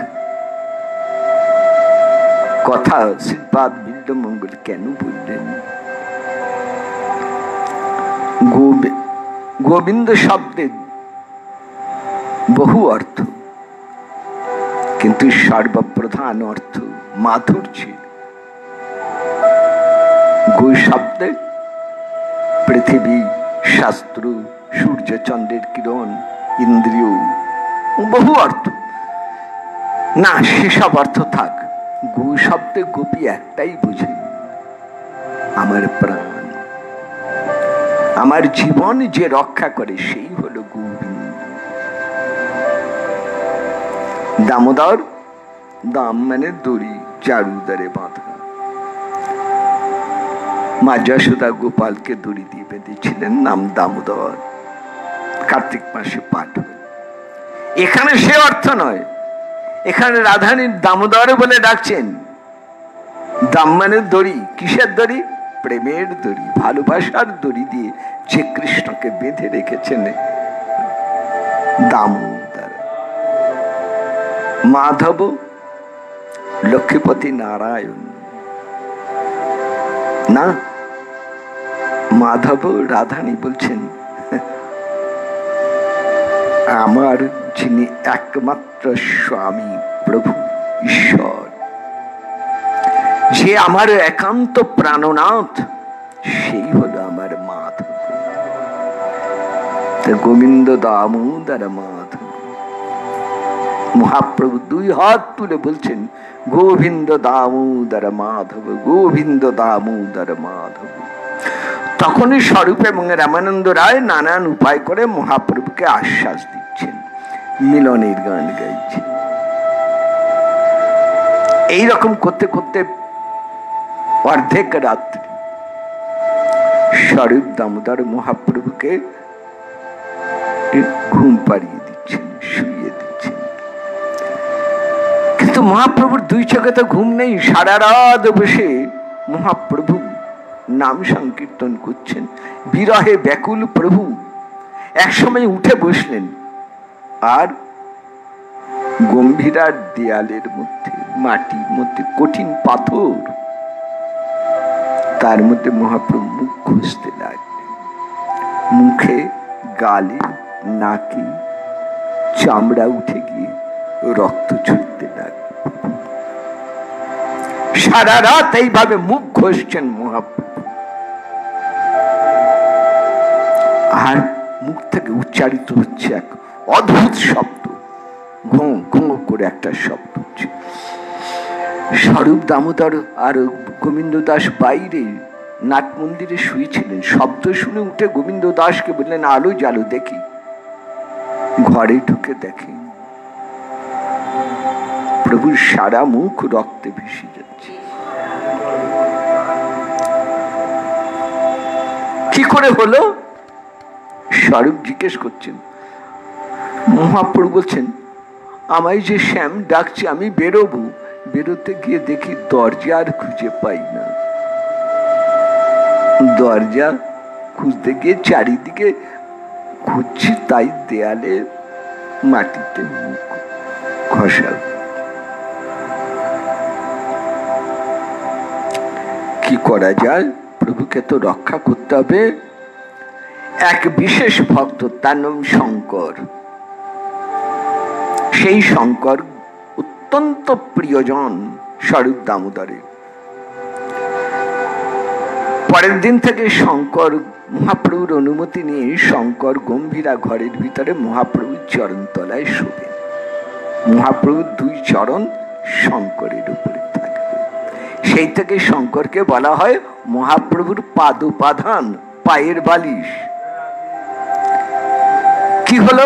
কথা শ্রীপাদ বিদ্যমঙ্গল কেন বললেন। গোবিন্দ শব্দের বহু অর্থ, কিন্তু সর্বপ্রধান অর্থ মাধুর্যের। গো শব্দে পৃথিবী, শাস্ত্র, সূর্য চন্দ্রের কিরণ, ইন্দ্রিয়, বহু অর্থ। না, সেসব অর্থ থাক। গো শব্দে গোপী একটাই বুঝেন, আমার প্রাণ, আমার জীবন যে রক্ষা করে সেই হলো গোবিন্দ। দামোদর, দাম মানে দড়ি, যার উদরে বাঁধা। মা যশোদা গোপালকে দড়ি দিয়ে বেঁধেছিলেন, নাম দামোদর। কার্তিক মাসে পাঠ হয়। এখানে সে অর্থ নয়, এখানে রাধারানীর দামোদর বলে ডাকছেন। দাম মানে দড়ি। কিসের দড়ি? প্রেমের দড়ি, ভালোবাসার দড়ি দিয়ে যে কৃষ্ণকে বেঁধে রেখেছেন দামোদর। মাধব, লক্ষ্মীপতি নারায়ণ না, মাধব। রাধারানী বলছেন আমার যিনি একমাত্র স্বামী, প্রভু ঈশ্বর, যে আমার একান্ত প্রাণনাথ, সেই হলো আমার মাধব। গোবিন্দ দামোদর মাধব। মহাপ্রভু 2 হাত তুলে বলছেন গোবিন্দ দামোদর মাধব, গোবিন্দ দামোদর মাধব। তখনই স্বরূপ এবং রামানন্দ রায় নানান উপায় করে মহাপ্রভুকে আশ্বাস দিচ্ছেন, মিলনের গান গাইছেন। এইরকম করতে করতে অর্ধেক রাত্রি স্বরূপ দামোদর মহাপ্রভুকে ঘুম পাড়িয়ে দিচ্ছেন, শুইয়ে দিচ্ছেন। কিন্তু মহাপ্রভুর দুই চোখে তো ঘুম নেই, সারা রাত বসে মহাপ্রভু নাম সংকীর্তন করছেন, বিরহে ব্যাকুল প্রভু। একসময় উঠে বসলেন, আর গম্ভীরার দেয়ালের মধ্যে, মাটির মধ্যে কঠিন পাথর, তার মধ্যে মহাপ্রভু মুখ ঘষতে লাগলেন। মুখে, গালে, নাকে চামড়া উঠে গিয়ে রক্ত ছুটতে লাগল। সারা রাত এইভাবে মুখ ঘষছেন মহাপ্রভু, আর মুখ থেকে উচ্চারিত হচ্ছে এক অদ্ভুত শব্দ, ঘুঁ ঘুঁ করে একটা শব্দ হচ্ছে। স্বরূপ দামোদর আর গোবিন্দ দাস বাইরে নাট মন্দিরে শুয়েছিলেন। শব্দ শুনে উঠে গোবিন্দ দাসকে বললেন, আলো জ্বালো দেখি। ঘরে ঢুকে দেখে প্রভুর সারা মুখ রক্তে ভেসে যাচ্ছে। কি করে হলো? স্বরূপ জিজ্ঞেস করছেন। মহাপ্রভু বলছেন, আমায় যে শ্যাম ডাকছে, আমি বেরোবো, বেরোতে গিয়ে দেখি দরজা আর খুঁজে পাই না। দরজা খুঁজতে গিয়ে চারিদিকে খুঁজছি, তাই দেয়ালে মাটিতে মুখ ঘষা। কি করা যায়? প্রভুকে তো রক্ষা করতে হবে। এক বিশেষ ভক্ত, তার নাম শঙ্কর। সেই শঙ্কর অত্যন্ত প্রিয়জন স্বরূপ দামোদরের। পরের দিন থেকে শঙ্কর মহাপ্রভুর অনুমতি নিয়ে শঙ্কর গম্ভীরা ঘরের ভিতরে মহাপ্রভুর চরণ তলায় শোবেন। মহাপ্রভুর দুই চরণ শঙ্করের উপরে থাকবে। সেই থেকে শঙ্করকে বলা হয় মহাপ্রভুর পাদোপাধান, পায়ের বালিশ। কি হলো?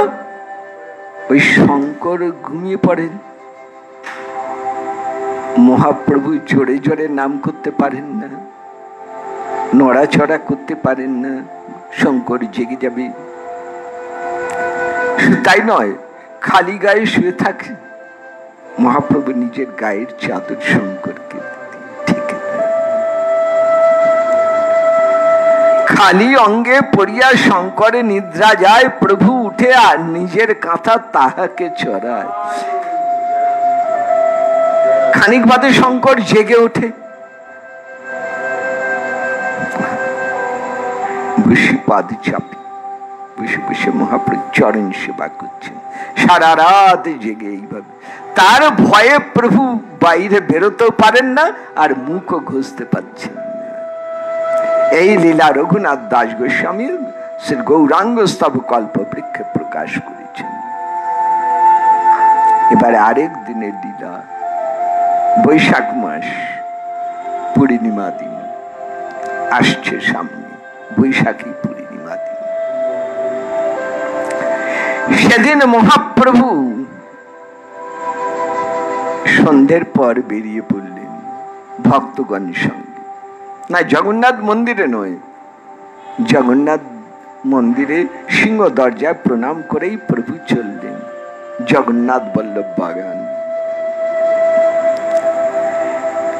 ওই শঙ্কর ঘুমিয়ে পড়েন, মহাপ্রভু জোরে জোরে নাম করতে পারেন না, নড়াচড়া করতে পারেন না, শঙ্কর জেগে যাবে। তাই নয়, খালি গায়ে শুয়ে থাকে। মহাপ্রভু নিজের গায়ের চাদর শঙ্করকে ঠিক খালি অঙ্গে পড়িয়া শঙ্করে নিদ্রা যায়। প্রভু উঠে আর নিজের কাঁথা তাহাকে চড়ায়। খানিক বাদে শঙ্কর জেগে ওঠে, বসে পাদ চাপি বসে বসে মহাপ্রভু চরণ সেবা করছেন সারা রাত জেগে। এইভাবে তার ভয়ে প্রভু বাইরে বেরোতেও পারেন না, আর মুখও ঘষতে পারছেন না। এই লীলা রঘুনাথ দাস গোস্বামী শ্রী গৌরাঙ্গ স্তব কল্প বৃক্ষে প্রকাশ করেছেন। এবারে আরেক দিনের লীলা, বৈশাখ মাস পূর্ণিমা দিন আসছে সামনে, বৈশাখী পূর্ণিমা দিন। সেদিন মহাপ্রভু সন্ধ্যের পর বেরিয়ে পড়লেন ভক্তগণের সঙ্গে। না, জগন্নাথ মন্দিরে নয়, জগন্নাথ মন্দিরে সিংহ দরজায় প্রণাম করেই প্রভু চললেন জগন্নাথ বল্লভ বাগান,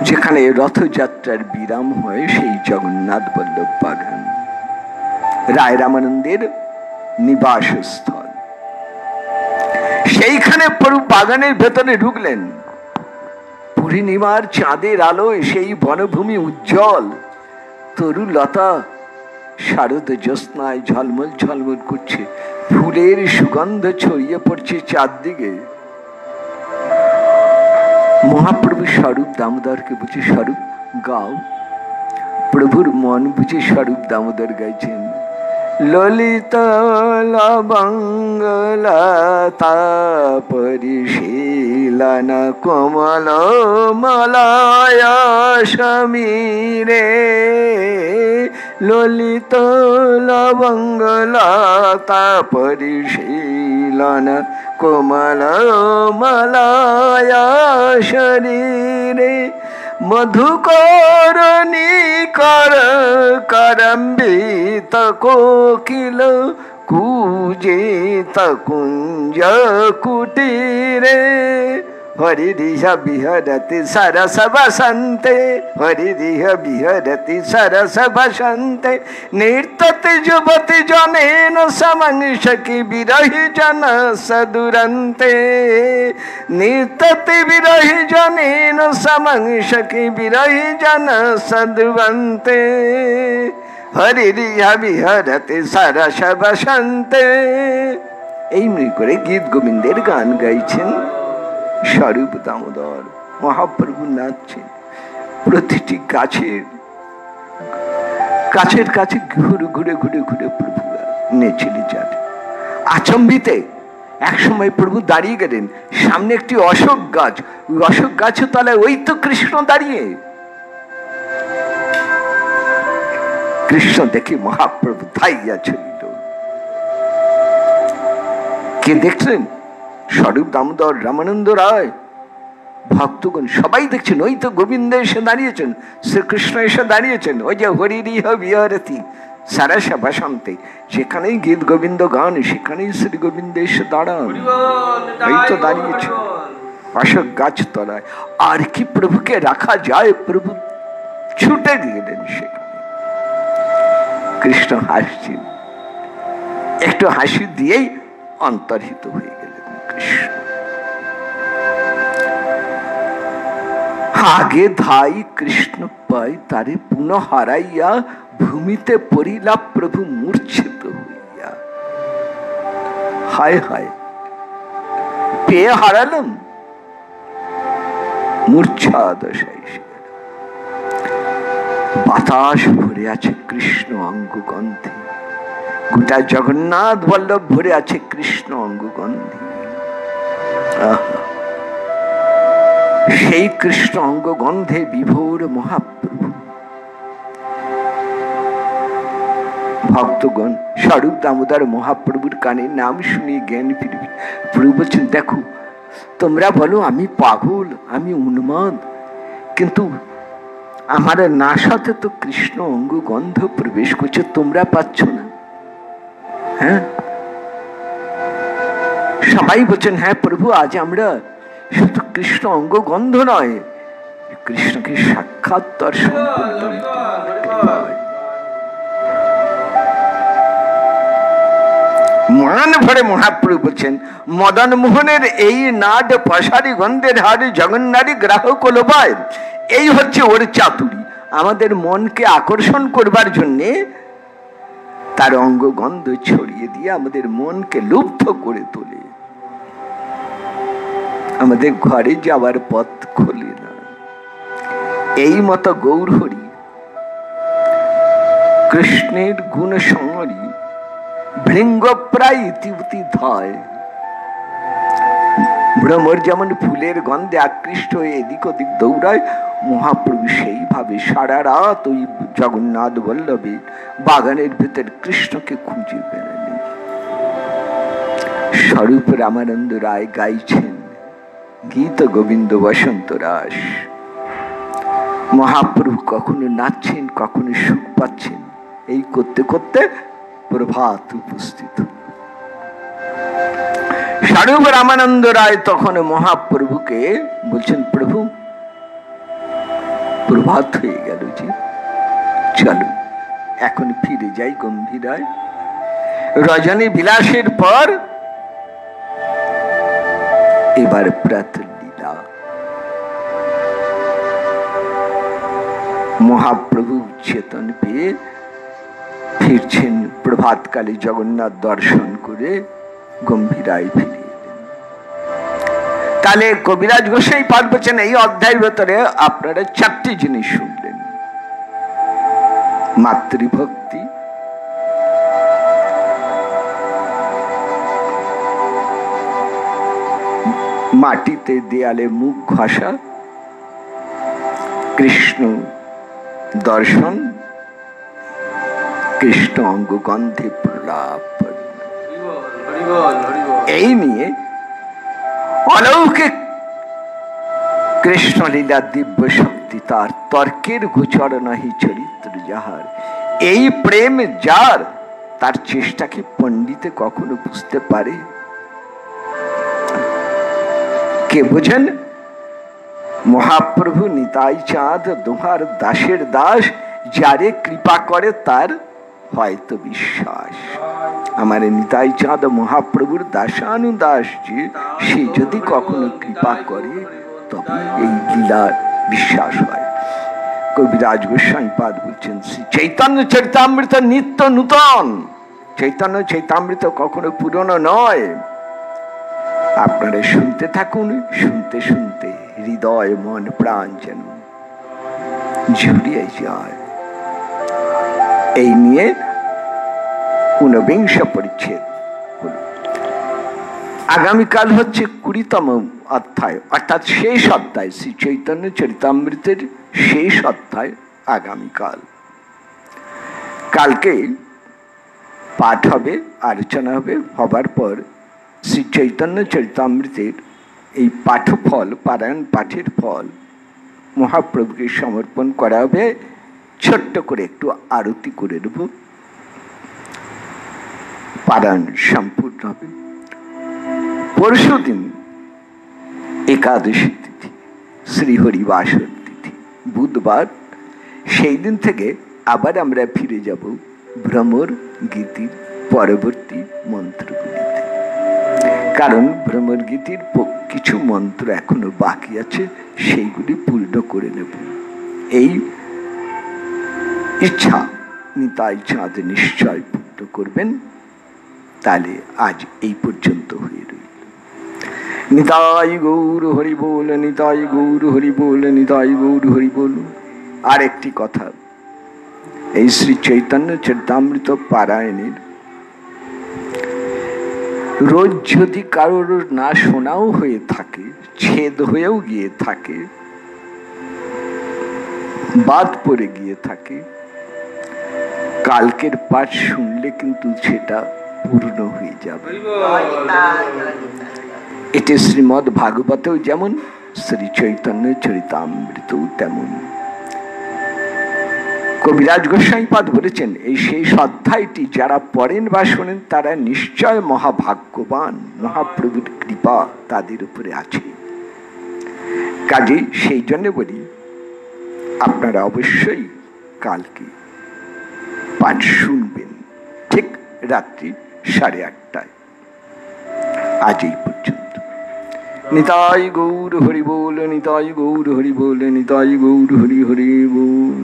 যেখানে রথযাত্রার বিরাম হয়। সেই জগন্নাথ বল্লভ বাগান রায় রামানন্দের নিবাস স্থল। সেইখানে প্রভু বাগানের ভেতরে ঢুকলেন। পূর্ণিমার চাঁদের আলোয় সেই বনভূমি উজ্জ্বল, তরু লতা শারদ জ্যোৎস্নায় ঝলমল ঝলমল করছে, ফুলের সুগন্ধ ছড়িয়ে পড়ছে চারদিকে। মহাপ্রভু স্বরূপ দামোদরকে বুঝে, স্বরূপ গাও। প্রভুর মন বুঝে স্বরূপ দামোদর গাইছেন, ললিত লবঙ্গলতা পরিশীলন কোমল মলয় সমীরে, ললিত লবঙ্গলতা পরিশীলন কোমল মলয় শরীরে, মধুকরণী কর করম্বিত কোকিল কূজিত কুঞ্জ কুটিরে, हरिरिह विहरति सरस बसन्ते हरिरिह विहरति सरस बसन्ते नृत्यति युवति जनेन समं सखि विरहि जन सदुरन्ते नृत्यति विरहि जनेन समं सखि विरहि जन सदुरन्ते हरिरिह विहरति सरस बसन्ते। एमনি করে গীত গোবিন্দের গান গাইছেন স্বরূপ দামোদর। মহাপ্রভু নাচছেন, প্রতিটি গাছের কাছের কাছে ঘুরে ঘুরে ঘুরে ঘুরে প্রভু নেচেলে যান। আচম্বিতে একসময় প্রভু দাঁড়িয়ে গেলেন, সামনে একটি অশোক গাছ, ওই অশোক গাছের তলায় ওই তো কৃষ্ণ দাঁড়িয়ে। কৃষ্ণ দেখে মহাপ্রভু ধাইয়া চলিল। কে দেখলেন? স্বরূপ দামোদর, রামানন্দ রায়, ভক্তগণ সবাই দেখছেন। ওই তো গোবিন্দ এসে দাঁড়িয়েছেন, শ্রীকৃষ্ণ এসে দাঁড়িয়েছেন। ওই যে হরিরিহ বিহরতি সারাসা বাসন্তে, সেখানেই গীত গোবিন্দ গান, সেখানেই শ্রী গোবিন্দ এসে দাঁড়ান। ওই তো দাঁড়িয়েছেন অশোক গাছ তলায়। আর কি প্রভুকে রাখা যায়? প্রভু ছুটে গেলেন সেখানে। কৃষ্ণ হাসছেন, একটু হাসি দিয়েই অন্তর্হিত হয়ে গেলেন কৃষ্ণ। আগে ধাই কৃষ্ণ পাই তারে পুনঃ হারাইয়া ভূমিতে পড়িলা প্রভু মূর্ছিত হইয়া। হায় হায়, পেয়ে হারালাম, মূর্ছা দশায় এসে গেল। বাতাস ভরে আছে কৃষ্ণ অঙ্গগন্ধে, গোটা জগন্নাথ বল্লভ ভরে আছে কৃষ্ণ অঙ্গগন্ধে। সেই কৃষ্ণ অঙ্গগন্ধে বিভোর মহাপ্রভু। ভক্তগণ স্বরূপ দামোদর মহাপ্রভুর কানে নাম শুনিয়ে জ্ঞান ফিরবে। প্রভু বলছেন, দেখো তোমরা বলো আমি পাগল, আমি উন্মাদ, কিন্তু আমার নাসাতে তো কৃষ্ণ অঙ্গগন্ধ প্রবেশ করছে, তোমরা পাচ্ছ না? হ্যাঁ, সবাই বলছেন হ্যাঁ প্রভু, আজ আমরা শুধু কৃষ্ণ অঙ্গগন্ধ নয়, কৃষ্ণকে সাক্ষাৎ দর্শন করলাম। মান ভরে মহাপ্রভু বলছেন, মদন মোহনের এই নাড পশারি গন্ধের হাড়ি জগন্নারী গ্রাহক লোবায়। এই হচ্ছে ওর চাতুরি, আমাদের মনকে আকর্ষণ করবার জন্যে তার অঙ্গগন্ধ ছড়িয়ে দিয়ে আমাদের মনকে লুব্ধ করে তোলে, আমাদের ঘরে যাওয়ার পথ খোলে না। এই মতো গৌরহরি কৃষ্ণের গুণ সংহরি ভৃঙ্গপ্রায় ইতিউতি ধয়। ভ্রমর যেমন ফুলের গন্ধে আকৃষ্ট হয়ে এদিক ওদিক দৌড়ায়, মহাপ্রভু সেইভাবে সারা রাত ওই জগন্নাথ বল্লভে বাগানের ভেতর কৃষ্ণকে খুঁজে বেড়ালেন। স্বরূপ রামানন্দ রায় গাইছেন গীত গোবিন্দ বসন্ত রাস। মহাপ্রভু কখনো নাচছেন, কখনো সুখ পাচ্ছেন। এই করতে করতে প্রভাত উপস্থিত। স্বরূপ রামানন্দ রায় তখন মহাপ্রভুকে বলছেন, প্রভু প্রভাত হয়ে গেল যে, চলো এখন ফিরে যাই গম্ভীরায়। রজনী বিলাসের পর এবার প্রাতঃলীলা। মহাপ্রভু চেতন পেয়ে ফিরছেন, প্রভাতকালে জগন্নাথ দর্শন করে গম্ভীরায় ফিরে এলেন। তাহলে কবিরাজ গোসাই পাঠ বলছেন, এই অধ্যায়ের ভেতরে আপনারা চারটি জিনিস শুনলেন। মাতৃভক্তি, মাটিতে দেয়ালে মুখ ঘষা, কৃষ্ণ দর্শন, কৃষ্ণ অঙ্গগন্ধে প্রলাপ। এই নিয়ে অলৌকিক কৃষ্ণ লীলা দিব্য শক্তি, তার তর্কের গোচর নাহি চরিত্র যাহার। এই প্রেম যার, তার চেষ্টাকে পণ্ডিতে কখনো বুঝতে পারে? কে বোঝেন? মহাপ্রভু নিতাই চাঁদ তোমার দাসের দাস, যারে কৃপা করে তার হয়তো বিশ্বাস। আমার নিতাই চাঁদ মহাপ্রভুর দাসানুদাস, যে সে যদি কখনো কৃপা করে তবে এই লীলার বিশ্বাস হয়। কবিরাজ গোস্বামী পাদ বলছেন, শ্রী চৈতন্য চরিতামৃত নিত্য নূতন। চৈতন্য চরিতামৃত কখনো পুরনো নয়। আপনারা শুনতে থাকুন, শুনতে শুনতে হৃদয় মন প্রাণ যেন জুড়িয়ে যায়। এই নিয়ে 49 পরিচ্ছেদ হলো। আগামীকাল হচ্ছে 20তম অধ্যায়, অর্থাৎ শেষ অধ্যায়, শ্রী চৈতন্য চরিতামৃতের শেষ অধ্যায় আগামীকাল। কালকে পাঠ হবে, আলোচনা হবে, হবার পর শ্রী চৈতন্য চরিতামৃতের এই পাঠফল, পারায়ণ পাঠের ফল মহাপ্রভুকে সমর্পণ করা হবে। ছোট্ট করে একটু আরতি করে দেব, পারায়ণ সম্পূর্ণ হবে। পরশুদিন একাদশী তিথি, শ্রীহরিবাসর তিথি, বুধবার। সেই দিন থেকে আবার আমরা ফিরে যাব ভ্রমর গীতির পরবর্তী মন্ত্রগুলিতে, কারণ ভ্রমর গীতির কিছু মন্ত্র এখনো বাকি আছে, সেইগুলি পূর্ণ করে নেব। এই ইচ্ছা নিতাই চাঁদ নিশ্চয় পূর্ণ করবেন। তাহলে আজ এই পর্যন্ত হয়ে রইল। নিতাই গৌর হরি বল, নিতাই গৌর হরি বল, নিতাই গৌর হরি বল। আর একটি কথা, এই শ্রী চৈতন্য চরিতামৃত পারায়ণের রোজ যদি কারোর না শোনাও হয়ে থাকে, ছেদ হয়েও গিয়ে থাকে, বাদ পড়ে গিয়ে থাকে, কালকের পাঠ শুনলে কিন্তু সেটা পূর্ণ হয়ে যাবে। এটি শ্রীমদ্ ভাগবতেও যেমন, শ্রী চৈতন্য চরিতামৃতেও তেমন। কবিরাজ গোস্বামী পাদ বলেছেন, এই শেষ অধ্যায়টি যারা পড়েন বা শোনেন তারা নিশ্চয় মহাভাগ্যবান, মহাপ্রভুর কৃপা তাদের উপরে আছে। কাজেই সেই জন্য বলি, আপনারা অবশ্যই কালকে পাঠ শুনবেন, ঠিক রাত্রি 8:30টায়। আজ এই পর্যন্ত। নিতাই গৌর হরি বল, নিতাই গৌর হরি বল, নিতাই গৌর হরি হরি বল।